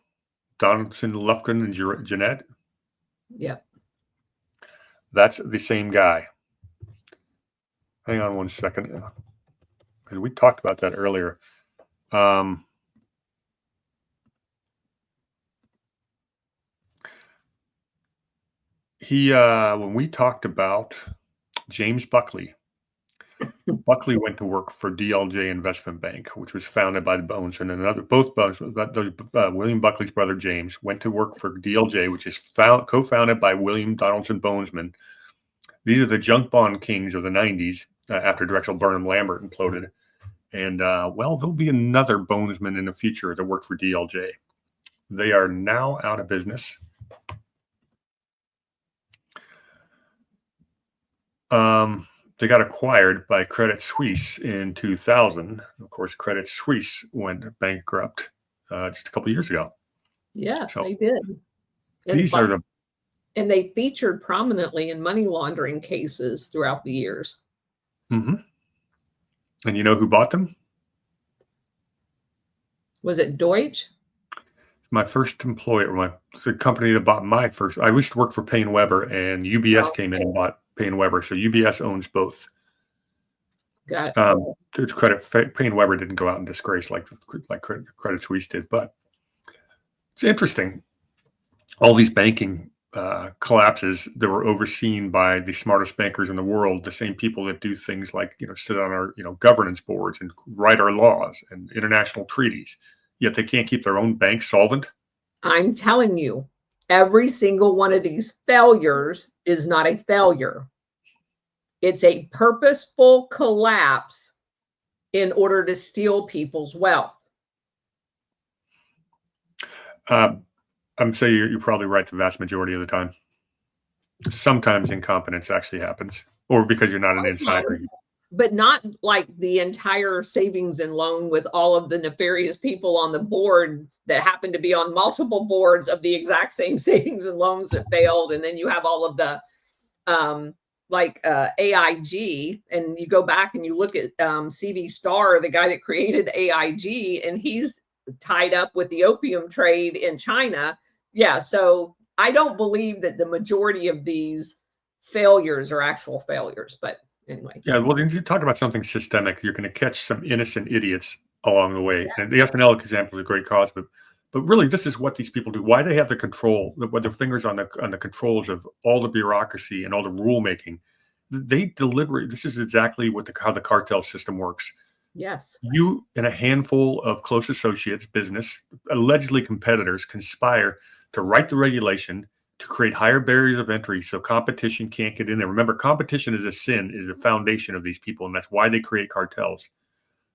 Donaldson, Lufkin, and Jeanette? Yep. That's the same guy. Hang on one second. Because we talked about that earlier. When we talked about James Buckley, Buckley went to work for DLJ Investment Bank, which was founded by the Bones, and William Buckley's brother James went to work for DLJ, which is co-founded by William Donaldson Bonesman. These are the junk bond kings of the 90s after Drexel Burnham Lambert imploded. And there'll be another Bonesman in the future that worked for DLJ. They are now out of business. They got acquired by Credit Suisse in 2000. Of course, Credit Suisse went bankrupt just a couple of years ago. Yes, So they did. these are And they featured prominently in money laundering cases throughout the years. Mm-hmm. And you know who bought them? Was it Deutsche? My first employer, the company that bought my first. I used to work for Payne Weber, and UBS came in and bought Payne Weber. So UBS owns both. Got it. To its credit, Payne Weber didn't go out in disgrace like Credit Suisse did, but it's interesting. All these banking collapses that were overseen by the smartest bankers in the world, the same people that do things like sit on our governance boards and write our laws and international treaties, yet they can't keep their own bank solvent. I'm telling you, every single one of these failures is not a failure. It's a purposeful collapse in order to steal people's wealth. I'm saying you're probably right the vast majority of the time. Sometimes incompetence actually happens, or because you're not an insider. But not like the entire savings and loan with all of the nefarious people on the board that happen to be on multiple boards of the exact same savings and loans that failed. And then you have all of the AIG, and you go back and you look at CV Starr, the guy that created AIG, and he's tied up with the opium trade in China. Yeah, so I don't believe that the majority of these failures are actual failures, but anyway. Yeah, well, then you talk about something systemic. You're going to catch some innocent idiots along the way. And the SNL example is a great cause, but really, this is what these people do. Why they have the control, with their fingers on the controls of all the bureaucracy and all the rulemaking. They deliberate. This is exactly how the cartel system works. Yes. You and a handful of close associates, business, allegedly competitors, conspire to write the regulation to create higher barriers of entry so competition can't get in there. Remember, competition is a sin, is the foundation of these people, and that's why they create cartels,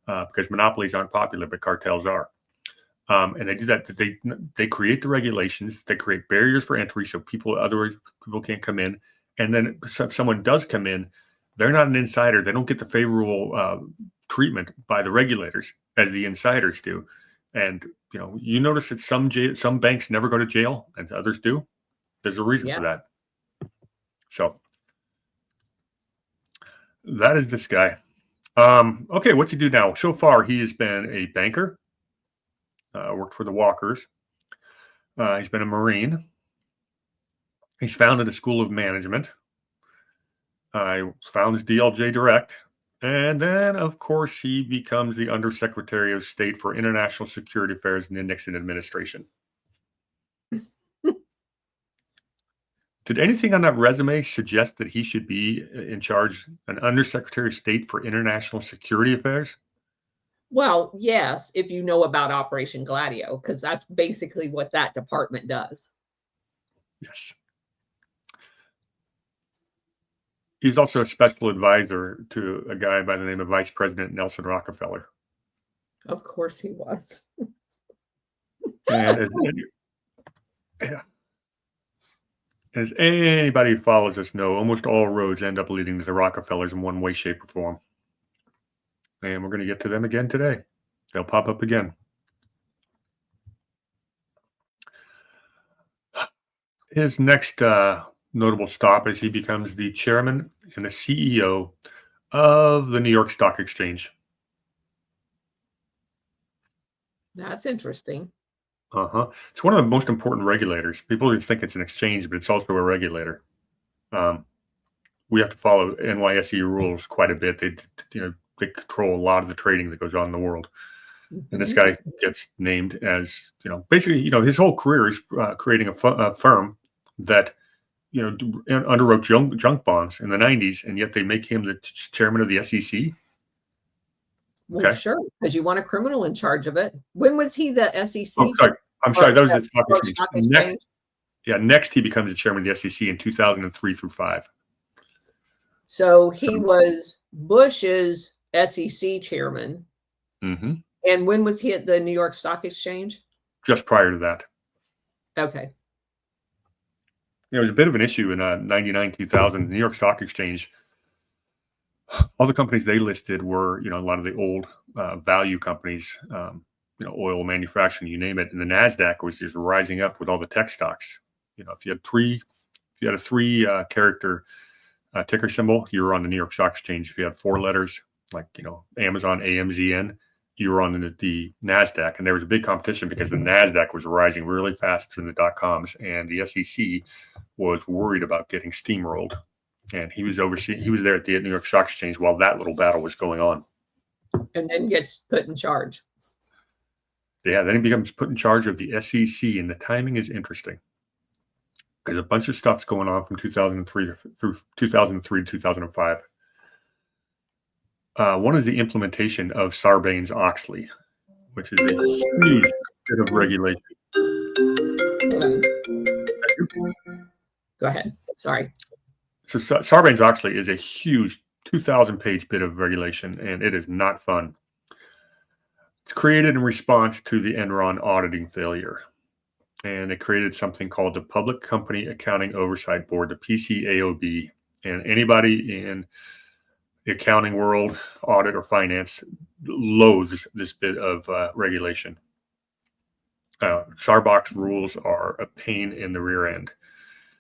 because monopolies aren't popular, but cartels are. And they do that. They create the regulations, they create barriers for entry so other people can't come in. And then if someone does come in, they're not an insider. They don't get the favorable treatment by the regulators as the insiders do. And you notice that some banks never go to jail and others do. There's a reason for that. So that is this guy. Okay, what's he do now? So far, he has been a banker, worked for the Walkers. He's been a Marine. He's founded a school of management. Founds DLJ Direct. And then, of course, he becomes the Undersecretary of State for International Security Affairs in the Nixon administration. Did anything on that resume suggest that he should be in charge, an Undersecretary of State for International Security Affairs? Well, yes, if you know about Operation Gladio, because that's basically what that department does. Yes. He's also a special advisor to a guy by the name of Vice President Nelson Rockefeller. Of course he was. And as anybody who follows us know, almost all roads end up leading to the Rockefellers in one way, shape, or form. And we're going to get to them again today. They'll pop up again. His next notable stop is he becomes the chairman and the CEO of the New York Stock Exchange. That's interesting. It's one of the most important regulators. People think it's an exchange, but it's also a regulator. We have to follow NYSE rules quite a bit. They control a lot of the trading that goes on in the world. Mm-hmm. And this guy gets named as, basically, his whole career is creating a firm that, underwrote junk bonds in the 90s, and yet they make him the chairman of the SEC. Well, okay. Sure, because you want a criminal in charge of it. When was he the SEC? Oh, sorry. I'm sorry, that was the Stock Exchange. Next he becomes the chairman of the SEC in 2003 through 5. So he was Bush's SEC chairman. Mm-hmm. And when was he at the New York Stock Exchange? Just prior to that. Okay. It was a bit of an issue in 99, 2000. New York Stock Exchange, all the companies they listed were, a lot of the old value companies, oil manufacturing, you name it. And the NASDAQ was just rising up with all the tech stocks. If you had three If you had a three character ticker symbol, you were on the New York Stock Exchange. If you had four letters, like, Amazon, AMZN, you were on the NASDAQ. And there was a big competition because the NASDAQ was rising really fast from the dot-coms, and the SEC was worried about getting steamrolled. And he was there at the New York Stock Exchange while that little battle was going on. And then gets put in charge. Yeah, then he becomes put in charge of the SEC, and the timing is interesting because a bunch of stuff's going on from 2003 through 2003 to 2005. One is the implementation of Sarbanes-Oxley, which is a huge bit of regulation. Go ahead. Sorry. So Sarbanes-Oxley is a huge 2,000-page bit of regulation, and it is not fun. It's created in response to the Enron auditing failure, and it created something called the Public Company Accounting Oversight Board, the PCAOB, and anybody in the accounting world, audit or finance, loathes this bit of regulation. Sarbox rules are a pain in the rear end.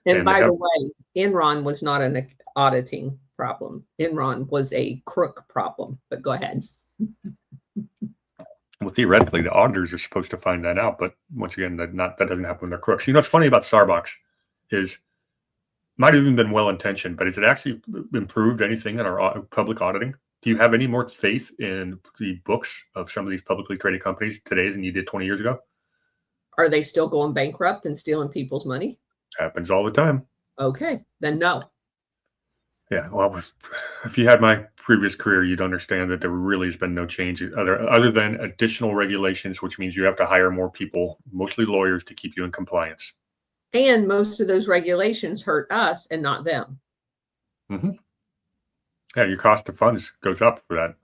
And by the way, Enron was not an auditing problem. Enron was a crook problem, but go ahead. Well, theoretically, the auditors are supposed to find that out, but once again, that doesn't happen when they're crooks. What's funny about Sarbox is, might have even been well-intentioned, but has it actually improved anything in our public auditing? Do you have any more faith in the books of some of these publicly traded companies today than you did 20 years ago? Are they still going bankrupt and stealing people's money? Happens all the time. Okay, then no. Yeah, well, if you had my previous career, you'd understand that there really has been no change other than additional regulations, which means you have to hire more people, mostly lawyers, to keep you in compliance. And most of those regulations hurt us and not them. Mm-hmm. Yeah, your cost of funds goes up for that.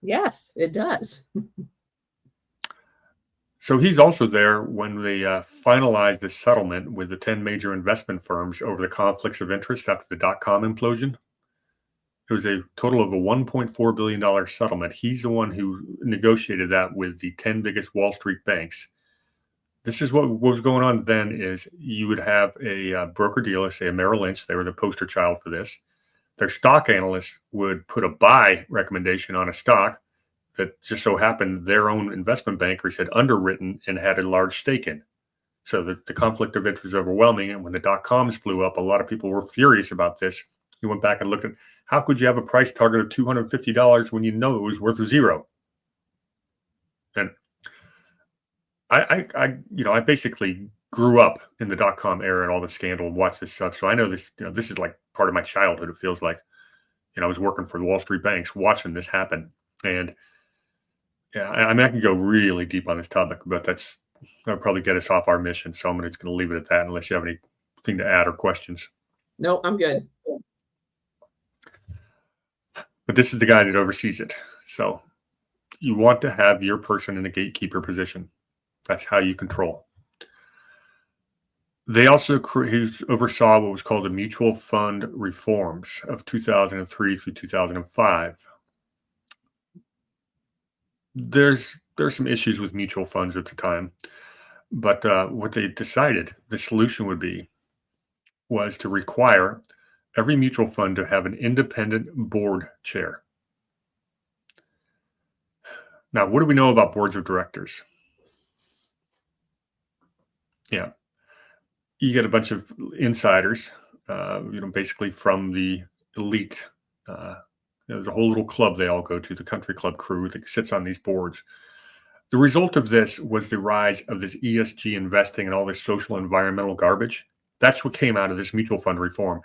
Yes, it does. So he's also there when they finalized the settlement with the 10 major investment firms over the conflicts of interest after the dot-com implosion. It was a total of a $1.4 billion settlement. He's the one who negotiated that with the 10 biggest Wall Street banks. This is what was going on then is you would have a broker-dealer, say a Merrill Lynch. They were the poster child for this. Their stock analysts would put a buy recommendation on a stock that just so happened their own investment bankers had underwritten and had a large stake in. So the conflict of interest was overwhelming. And when the dot-coms blew up, a lot of people were furious about this. He went back and looked at, how could you have a price target of $250 when you know it was worth zero? And I basically grew up in the dot-com era and all the scandal and watched this stuff. So I know this, this is like part of my childhood. It feels like, I was working for the Wall Street banks watching this happen. And yeah, I mean, I can go really deep on this topic, but that'll probably get us off our mission. So I'm just going to leave it at that unless you have anything to add or questions. No, I'm good. But this is the guy that oversees it. So you want to have your person in the gatekeeper position. That's how you control. They also oversaw what was called the mutual fund reforms of 2003 through 2005. There's some issues with mutual funds at the time, but what they decided the solution was to require every mutual fund to have an independent board chair. Now, what do we know about boards of directors? Yeah, you get a bunch of insiders, basically from the elite. There's a whole little club they all go to, the country club crew that sits on these boards. The result of this was the rise of this ESG investing and all this social environmental garbage. That's what came out of this mutual fund reform.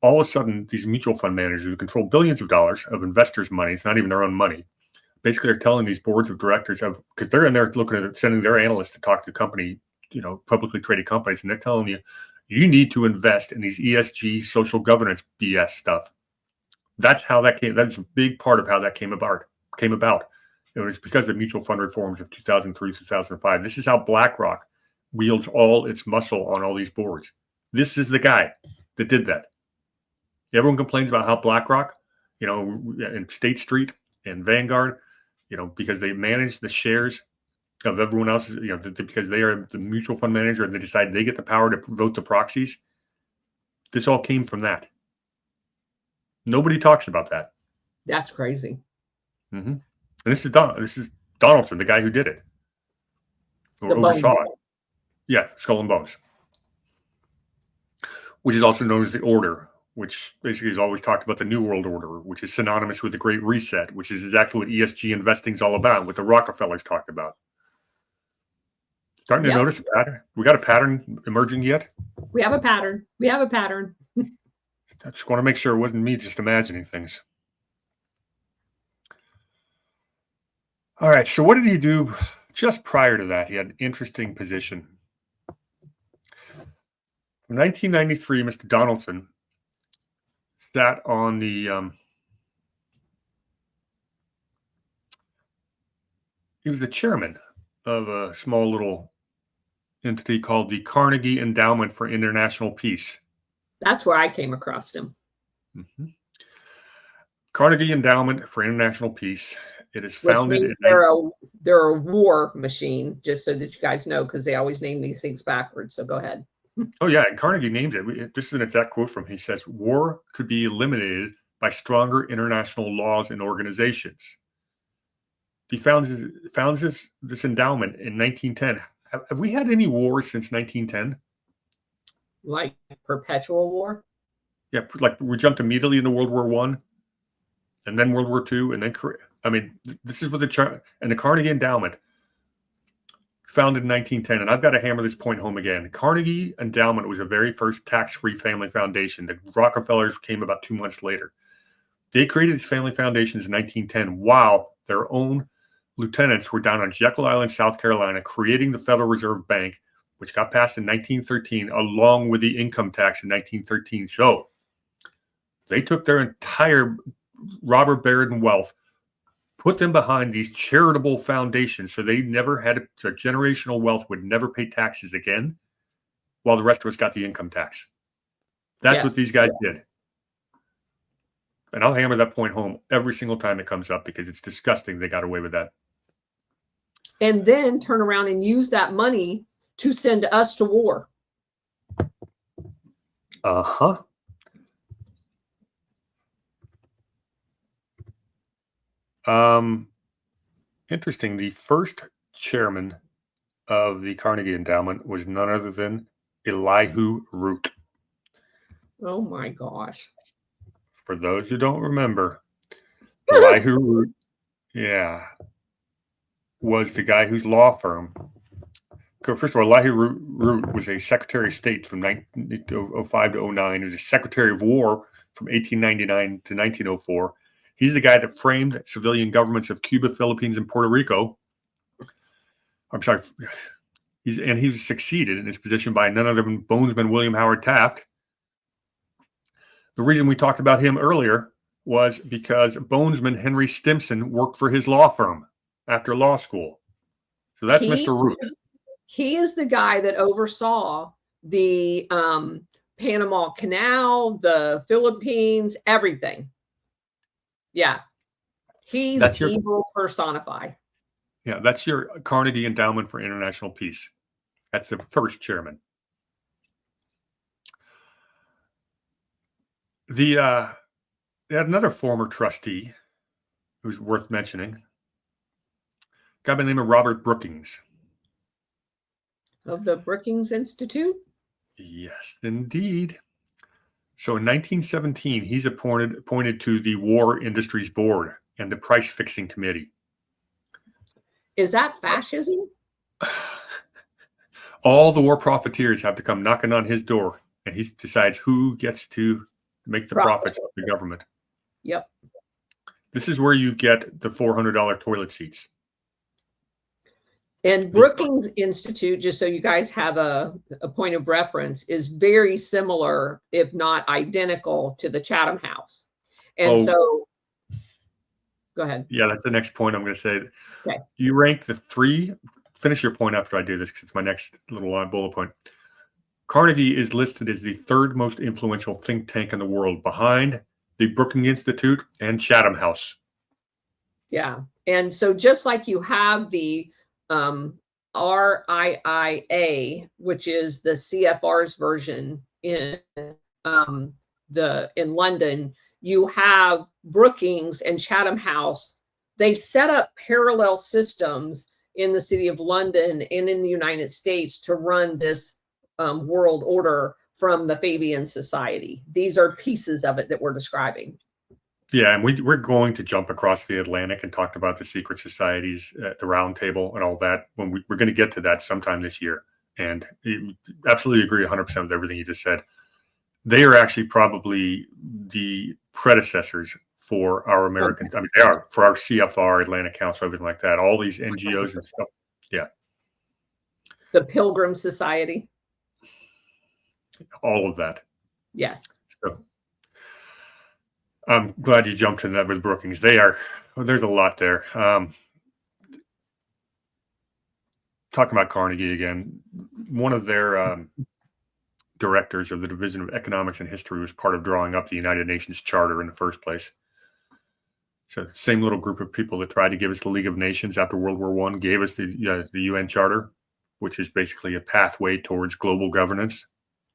All of a sudden, these mutual fund managers who control billions of dollars of investors' money, it's not even their own money, basically are telling these boards of directors because they're in there looking at sending their analysts to talk to company, publicly traded companies, and they're telling you need to invest in these ESG social governance BS stuff. That's how that came. That's a big part of how that came about. It was because of the mutual fund reforms of 2003, 2005. This is how BlackRock wields all its muscle on all these boards. This is the guy that did that. Everyone complains about how BlackRock, and State Street and Vanguard, because they manage the shares of everyone else, because they are the mutual fund manager and they decide they get the power to vote the proxies. This all came from that. Nobody talks about that. That's crazy. Mm-hmm. And this is Donaldson, the guy who did it, or oversaw it. Yeah, Skull and Bones, which is also known as the Order, which basically is always talked about the New World Order, which is synonymous with the Great Reset, which is exactly what ESG investing is all about, what the Rockefellers talked about. Starting to notice a pattern. We got a pattern emerging yet? We have a pattern. We have a pattern. I just want to make sure it wasn't me just imagining things. All right, so what did he do just prior to that? He had an interesting position. From 1993, Mr. Donaldson sat on the he was the chairman of a small little entity called the Carnegie Endowment for International Peace. That's where I came across him. Mm-hmm. Carnegie Endowment for International Peace. It is founded. Which means they're a war machine, just so that you guys know, because they always name these things backwards. So go ahead. Oh yeah, and Carnegie names it. This is an exact quote from him. He says, "War could be eliminated by stronger international laws and organizations." He founds this endowment in 1910. Have we had any wars since 1910? Like perpetual war? Yeah, like we jumped immediately into World War I, and then World War II, and then Korea. I mean, this is what the Carnegie Endowment, founded in 1910, and I've got to hammer this point home again. Carnegie Endowment was the very first tax-free family foundation. The Rockefellers came about 2 months later. They created these family foundations in 1910 while their own lieutenants were down on Jekyll Island, South Carolina, creating the Federal Reserve Bank, which got passed in 1913, along with the income tax in 1913. So they took their entire robber baron wealth, put them behind these charitable foundations, so they never had a generational wealth would never pay taxes again, while the rest of us got the income tax. That's what these guys did. And I'll hammer that point home every single time it comes up because it's disgusting they got away with that. And then turn around and use that money to send us to war. Uh-huh. Interesting. The first chairman of the Carnegie Endowment was none other than Elihu Root. Oh my gosh. For those who don't remember, Elihu Root, was the guy whose law firm. First of all, Elihu Root was a Secretary of State from 1905 to 09. He was a Secretary of War from 1899 to 1904. He's the guy that framed civilian governments of Cuba, Philippines, and Puerto Rico. I'm sorry. He was succeeded in his position by none other than Bonesman William Howard Taft. The reason we talked about him earlier was because Bonesman Henry Stimson worked for his law firm after law school. So that's Mr. Root. He is the guy that oversaw the Panama Canal, the Philippines, everything. Yeah. He's evil personified. Yeah, that's your Carnegie Endowment for International Peace. That's the first chairman. They had another former trustee who's worth mentioning. A guy by the name of Robert Brookings. Of the Brookings Institute? Yes, indeed. So in 1917, he's appointed to the War Industries Board and the Price Fixing Committee. Is that fascism? All the war profiteers have to come knocking on his door, and he decides who gets to make the profits of the government. Yep. This is where you get the $400 toilet seats. And Brookings Institute, just so you guys have a point of reference, is very similar, if not identical, to the Chatham House. And so, go ahead. Yeah, that's the next point I'm going to say. Okay. You rank the three. Finish your point after I do this, because it's my next little bullet point. Carnegie is listed as the third most influential think tank in the world, behind the Brookings Institute and Chatham House. Yeah. And so just like you have the RIIA, which is the CFR's version in in London, you have Brookings and Chatham House. They set up parallel systems in the city of London and in the United States to run this world order from the Fabian Society. These are pieces of it that we're describing. Yeah, and we're going to jump across the Atlantic and talk about the secret societies at the round table and all that when we're going to get to that sometime this year. And absolutely agree 100% with everything you just said. They are actually probably the predecessors for our American, I mean, they are for our CFR, Atlantic Council, everything like that. All these NGOs and stuff. Yeah. The Pilgrim Society. All of that. Yes. So I'm glad you jumped in that with Brookings. There's a lot there. Talking about Carnegie again, one of their directors of the Division of Economics and History was part of drawing up the United Nations Charter in the first place. So the same little group of people that tried to give us the League of Nations after World War I gave us the UN Charter, which is basically a pathway towards global governance,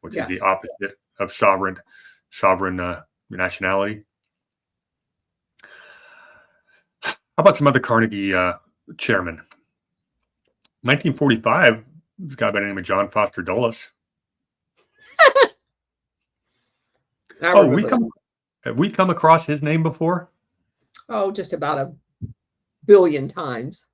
which is the opposite of sovereign nationality. How about some other Carnegie chairmen? 1945, this guy by the name of John Foster Dulles. Have we come across his name before? Oh, just about 1 billion times.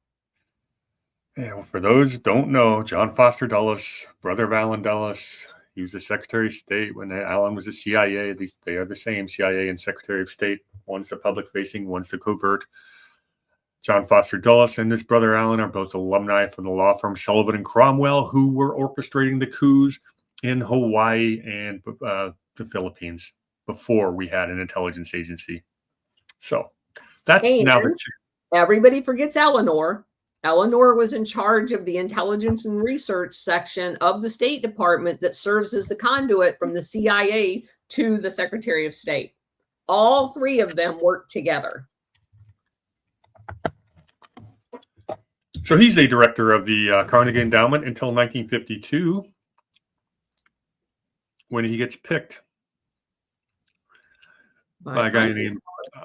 Yeah, well, for those who don't know, John Foster Dulles, brother of Allen Dulles, he was the Secretary of State when Allen was the CIA. They are the same, CIA and Secretary of State. One's the public-facing, one's the covert. John Foster Dulles and his brother Allen are both alumni from the law firm Sullivan and Cromwell, who were orchestrating the coups in Hawaii and the Philippines before we had an intelligence agency. So that's now that everybody forgets Eleanor. Eleanor was in charge of the intelligence and research section of the State Department that serves as the conduit from the CIA to the Secretary of State. All three of them worked together. So he's a director of the Carnegie Endowment until 1952, when he gets picked by a guy named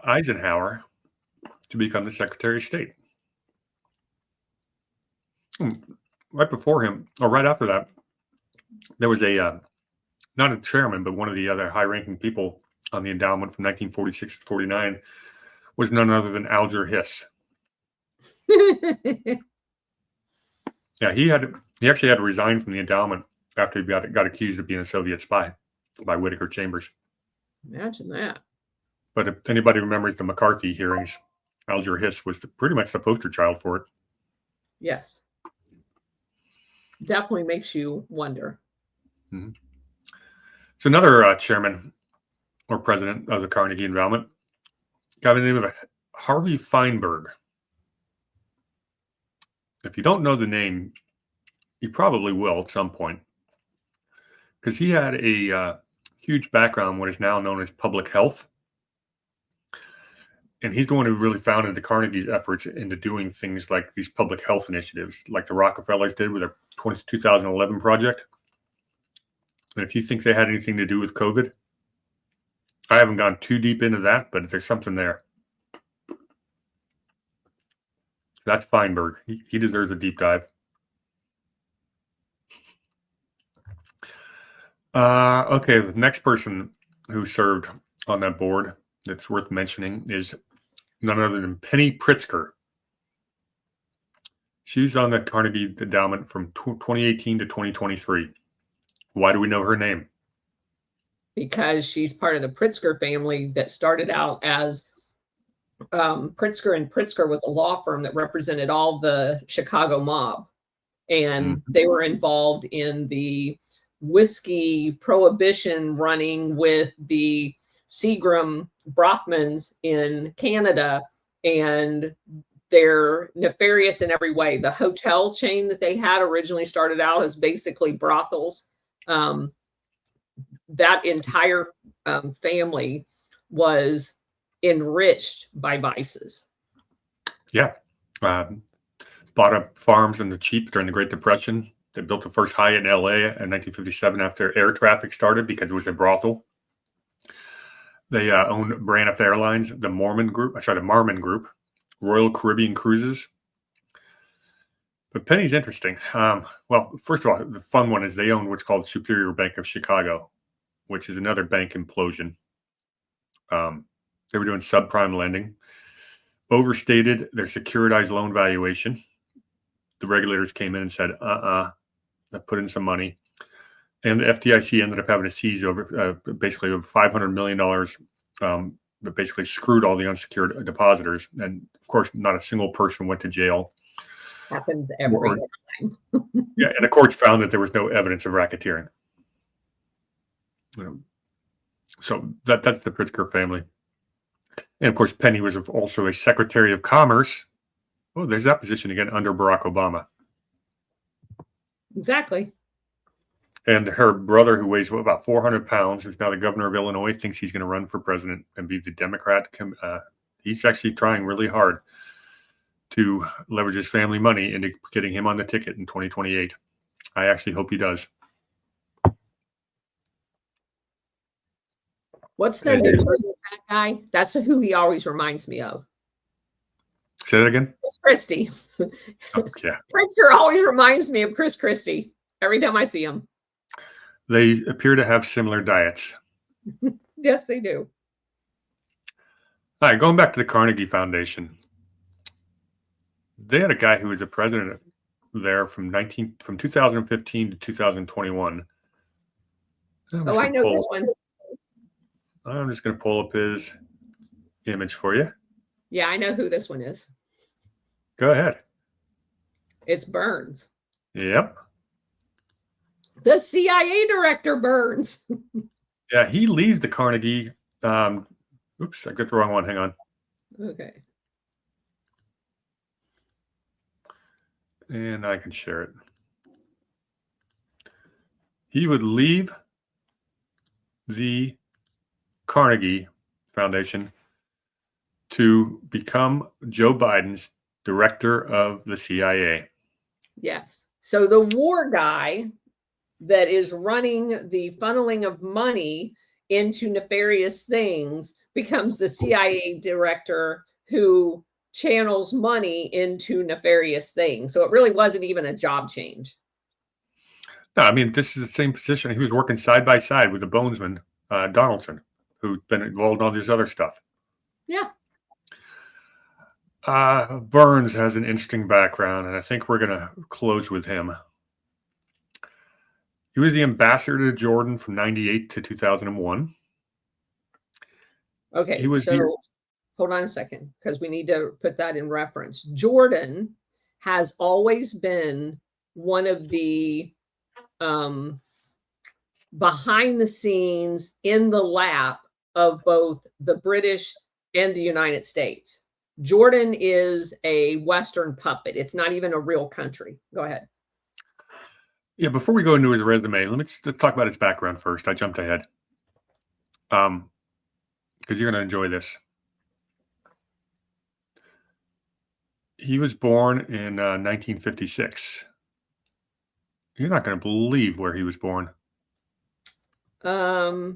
Eisenhower to become the Secretary of State. Right before him, or right after that, there was not a chairman, but one of the other high-ranking people on the endowment from 1946 to 49 was none other than Alger Hiss. Yeah, he actually had to resign from the endowment after he got accused of being a Soviet spy by Whittaker Chambers. Imagine that. But if anybody remembers the McCarthy hearings, Alger Hiss was pretty much the poster child for it. Yes. Definitely makes you wonder. Mm-hmm. So another chairman or president of the Carnegie Endowment, guy by the name of Harvey Feinberg. If you don't know the name, you probably will at some point, because he had a huge background in what is now known as public health. And he's the one who really founded the Carnegie's efforts into doing things like these public health initiatives, like the Rockefellers did with their 2011 project. And if you think they had anything to do with COVID, I haven't gone too deep into that, but there's something there. That's Feinberg. He deserves a deep dive. Okay, the next person who served on that board that's worth mentioning is none other than Penny Pritzker. She was on the Carnegie Endowment from 2018 to 2023. Why do we know her name? Because she's part of the Pritzker family that started out as Pritzker and Pritzker was a law firm that represented all the Chicago mob. And they were involved in the whiskey prohibition running with the Seagram Brothmans in Canada, and they're nefarious in every way. The hotel chain that they had originally started out as basically brothels. That entire family was enriched by vices. Yeah. Bought up farms in the cheap during the Great Depression. They built the first Hyatt in LA in 1957 after air traffic started because it was a brothel. They owned Braniff Airlines, the Marmon Group, Royal Caribbean Cruises. But Penny's interesting. Well, first of all, the fun one is they owned what's called Superior Bank of Chicago, which is another bank implosion. They were doing subprime lending, overstated their securitized loan valuation. The regulators came in and said, they put in some money. And the FDIC ended up having to seize basically over $500 million, that basically screwed all the unsecured depositors. And of course, not a single person went to jail. Happens every time. Yeah, and the courts found that there was no evidence of racketeering. So that's the Pritzker family. And of course, Penny was also a Secretary of Commerce. Oh, there's that position again under Barack Obama. Exactly. And her brother, who weighs about 400 pounds, who's now the governor of Illinois, thinks he's going to run for president and be the Democrat. He's actually trying really hard to leverage his family money into getting him on the ticket in 2028. I actually hope he does. What's the name of that guy? That's who he always reminds me of. Say that again? Chris Christie. Oh, yeah. Pritzker always reminds me of Chris Christie every time I see him. They appear to have similar diets. Yes, they do. All right, going back to the Carnegie Foundation. They had a guy who was the president there from 2015 to 2021. Oh, I know this one. I'm just going to pull up his image for you. Yeah, I know who this one is. Go ahead. It's Burns. Yep. The CIA director, Burns. Yeah, he leaves the Carnegie. Oops, I got the wrong one. Hang on. Okay. And I can share it. He would leave the Carnegie Foundation to become Joe Biden's director of the CIA. Yes. So the war guy that is running the funneling of money into nefarious things becomes the CIA director who channels money into nefarious things. So it really wasn't even a job change. No, I mean, this is the same position. He was working side by side with the bonesman, Donaldson, who'd been involved in all this other stuff. Yeah. Burns has an interesting background, and I think we're going to close with him. He was the ambassador to Jordan from 98 to 2001. Okay, hold on a second, because we need to put that in reference. Jordan has always been one of the behind the scenes, in the lap of both the British and the United States. Jordan is a Western puppet. It's not even a real country. Go ahead. Yeah, before we go into his resume, let's talk about his background first. I jumped ahead. Because you're going to enjoy this. He was born in 1956. You're not going to believe where he was born. I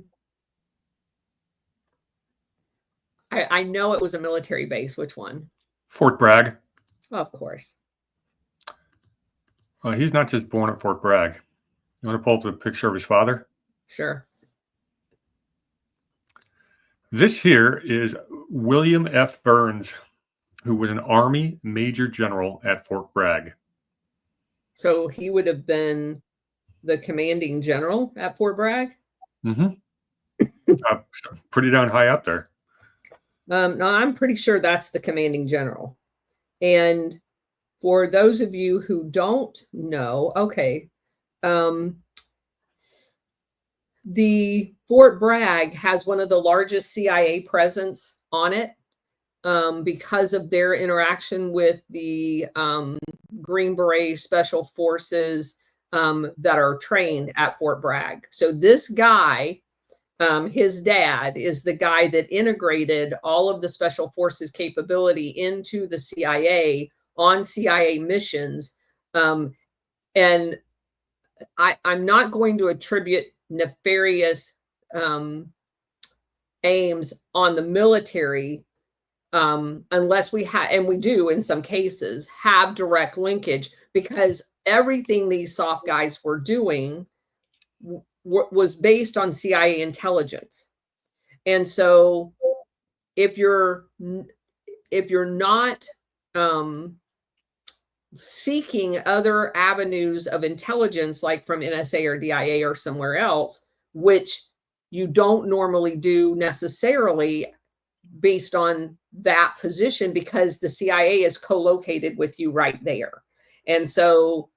know it was a military base. Which one? Fort Bragg. Oh, of course. Well, he's not just born at Fort Bragg. You want to pull up the picture of his father? Sure. This here is William F. Burns, who was an Army Major General at Fort Bragg. So he would have been the commanding general at Fort Bragg? Mm-hmm. Pretty darn high up there. No, I'm pretty sure that's the commanding general. And for those of you who don't know, okay, the Fort Bragg has one of the largest CIA presence on it because of their interaction with the Green Beret Special Forces that are trained at Fort Bragg. So this guy, his dad, is the guy that integrated all of the Special Forces capability into the CIA on CIA missions. And I'm not going to attribute nefarious aims on the military, unless we have, and we do in some cases, have direct linkage, because everything these soft guys were doing was based on CIA intelligence. And so if you're not seeking other avenues of intelligence, like from NSA or DIA or somewhere else, which you don't normally do necessarily based on that position, because the CIA is co-located with you right there. And so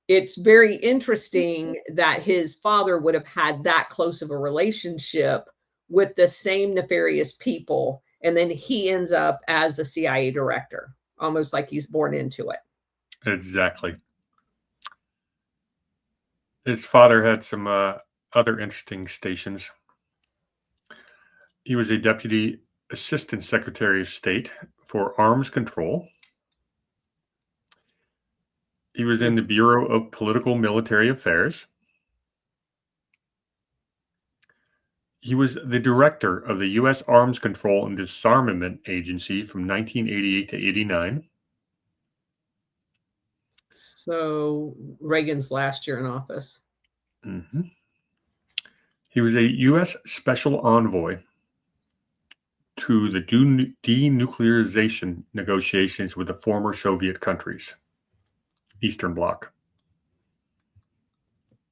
it's very interesting that his father would have had that close of a relationship with the same nefarious people. And then he ends up as a CIA director, almost like he's born into it. Exactly. His father had some other interesting stations. He was a Deputy Assistant Secretary of State for Arms Control. He was in the Bureau of Political Military Affairs. He was the director of the U.S. Arms Control and Disarmament Agency from 1988 to 89. So Reagan's last year in office. Mm-hmm. He was a U.S. Special Envoy to the denuclearization negotiations with the former Soviet countries, Eastern Bloc.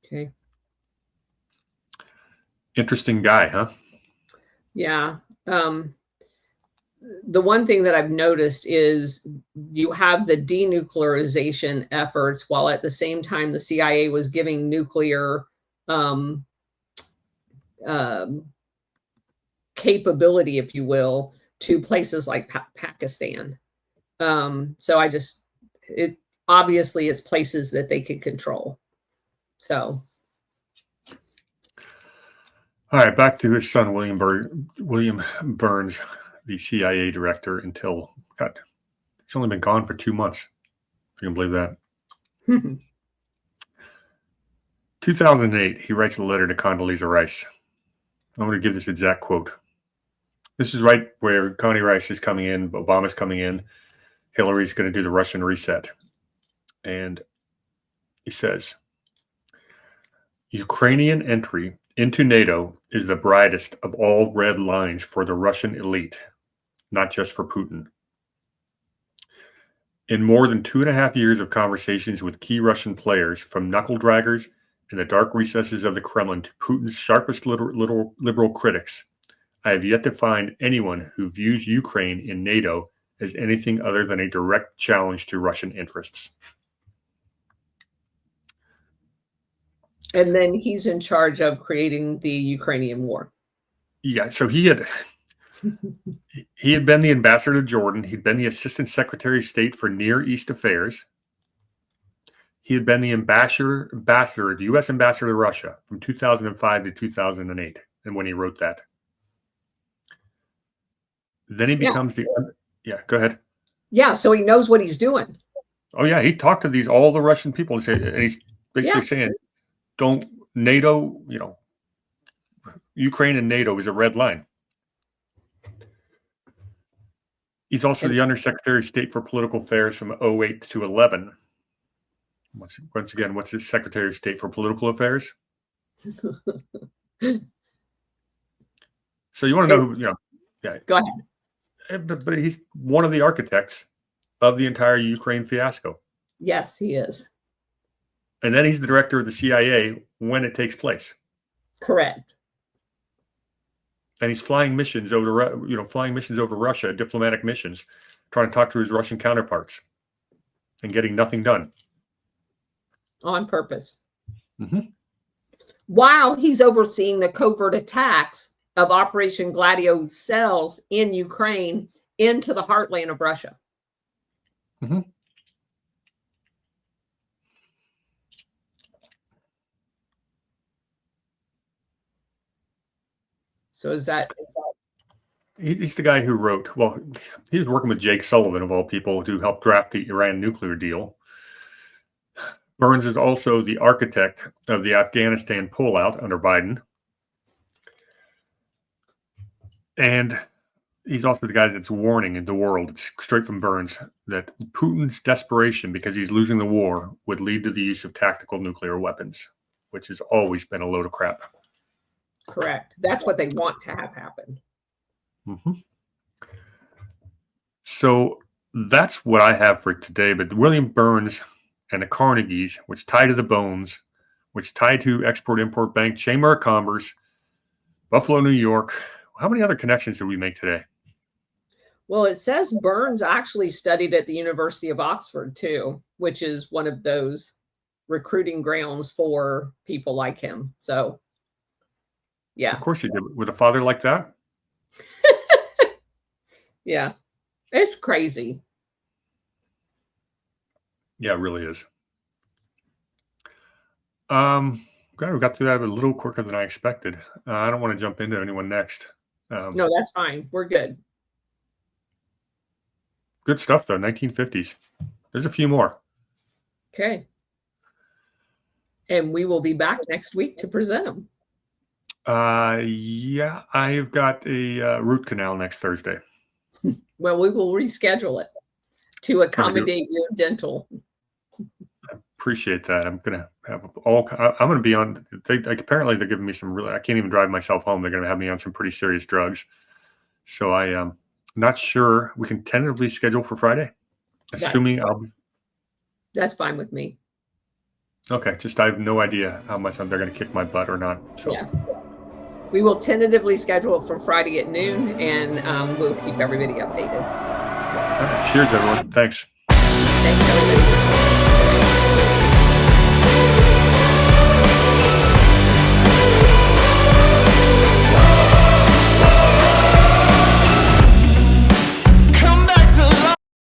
Okay. Interesting guy, huh? Yeah. The one thing that I've noticed is you have the denuclearization efforts, while at the same time the CIA was giving nuclear capability, if you will, to places like Pakistan. So it obviously is places that they could control. So. All right, back to his son, William Burns, the CIA director, until, God, he's only been gone for 2 months. If you can believe that. 2008, he writes a letter to Condoleezza Rice. I'm going to give this exact quote. This is right where Connie Rice is coming in, Obama's coming in, Hillary's going to do the Russian reset. And he says, Ukrainian entry into NATO is the brightest of all red lines for the Russian elite, not just for Putin. In more than 2.5 years of conversations with key Russian players, from knuckle draggers in the dark recesses of the Kremlin to Putin's sharpest liberal critics, I have yet to find anyone who views Ukraine in NATO as anything other than a direct challenge to Russian interests. And then he's in charge of creating the Ukrainian war. Yeah, so he had been the ambassador to Jordan. He'd been the assistant secretary of state for Near East affairs. He had been the the U.S. ambassador to Russia from 2005 to 2008, and when he wrote that. Then he becomes yeah, go ahead. Yeah, so he knows what he's doing. Oh, yeah, he talked to all the Russian people, and he's basically saying, don't NATO, Ukraine and NATO is a red line. He's also the Undersecretary of State for Political Affairs from 2008 to 2011. Once again, what's his Secretary of State for Political Affairs? So you want to know who, yeah. Go ahead. But he's one of the architects of the entire Ukraine fiasco. Yes, he is. And then he's the director of the CIA when it takes place. Correct. And he's flying missions over, Russia, diplomatic missions, trying to talk to his Russian counterparts and getting nothing done. On purpose. Mm-hmm. While he's overseeing the covert attacks of Operation Gladio cells in Ukraine into the heartland of Russia. Mm-hmm. So is that... He's the guy who wrote, he was working with Jake Sullivan, of all people, to help draft the Iran nuclear deal. Burns is also the architect of the Afghanistan pullout under Biden. And he's also the guy that's warning the world, it's straight from Burns, that Putin's desperation because he's losing the war would lead to the use of tactical nuclear weapons, which has always been a load of crap. Correct. That's what they want to have happen. Mm-hmm. So that's what I have for today. But William Burns and the Carnegies, which tie to the Bones, which tie to Export-Import Bank, Chamber of Commerce, Buffalo, New York. How many other connections did we make today? Well, it says Burns actually studied at the University of Oxford too, which is one of those recruiting grounds for people like him. So, yeah. Of course he did. With a father like that? Yeah. It's crazy. Yeah, it really is. Glad we got through that a little quicker than I expected. I don't want to jump into anyone next. No, that's fine. We're good. Good stuff, though. 1950s. There's a few more. Okay. And we will be back next week to present them. Yeah, I've got a root canal next Thursday. Well, we will reschedule it to accommodate your dental. I appreciate that. I'm gonna have I'm gonna be on. Apparently they're giving me some really. I can't even drive myself home. They're gonna have me on some pretty serious drugs. So I am not sure. We can tentatively schedule for Friday, assuming That's fine with me. Okay, just I have no idea how much they're going to kick my butt or not. So yeah, we will tentatively schedule for Friday at noon, and we'll keep everybody updated. All right, cheers, everyone. Thanks. Thank you.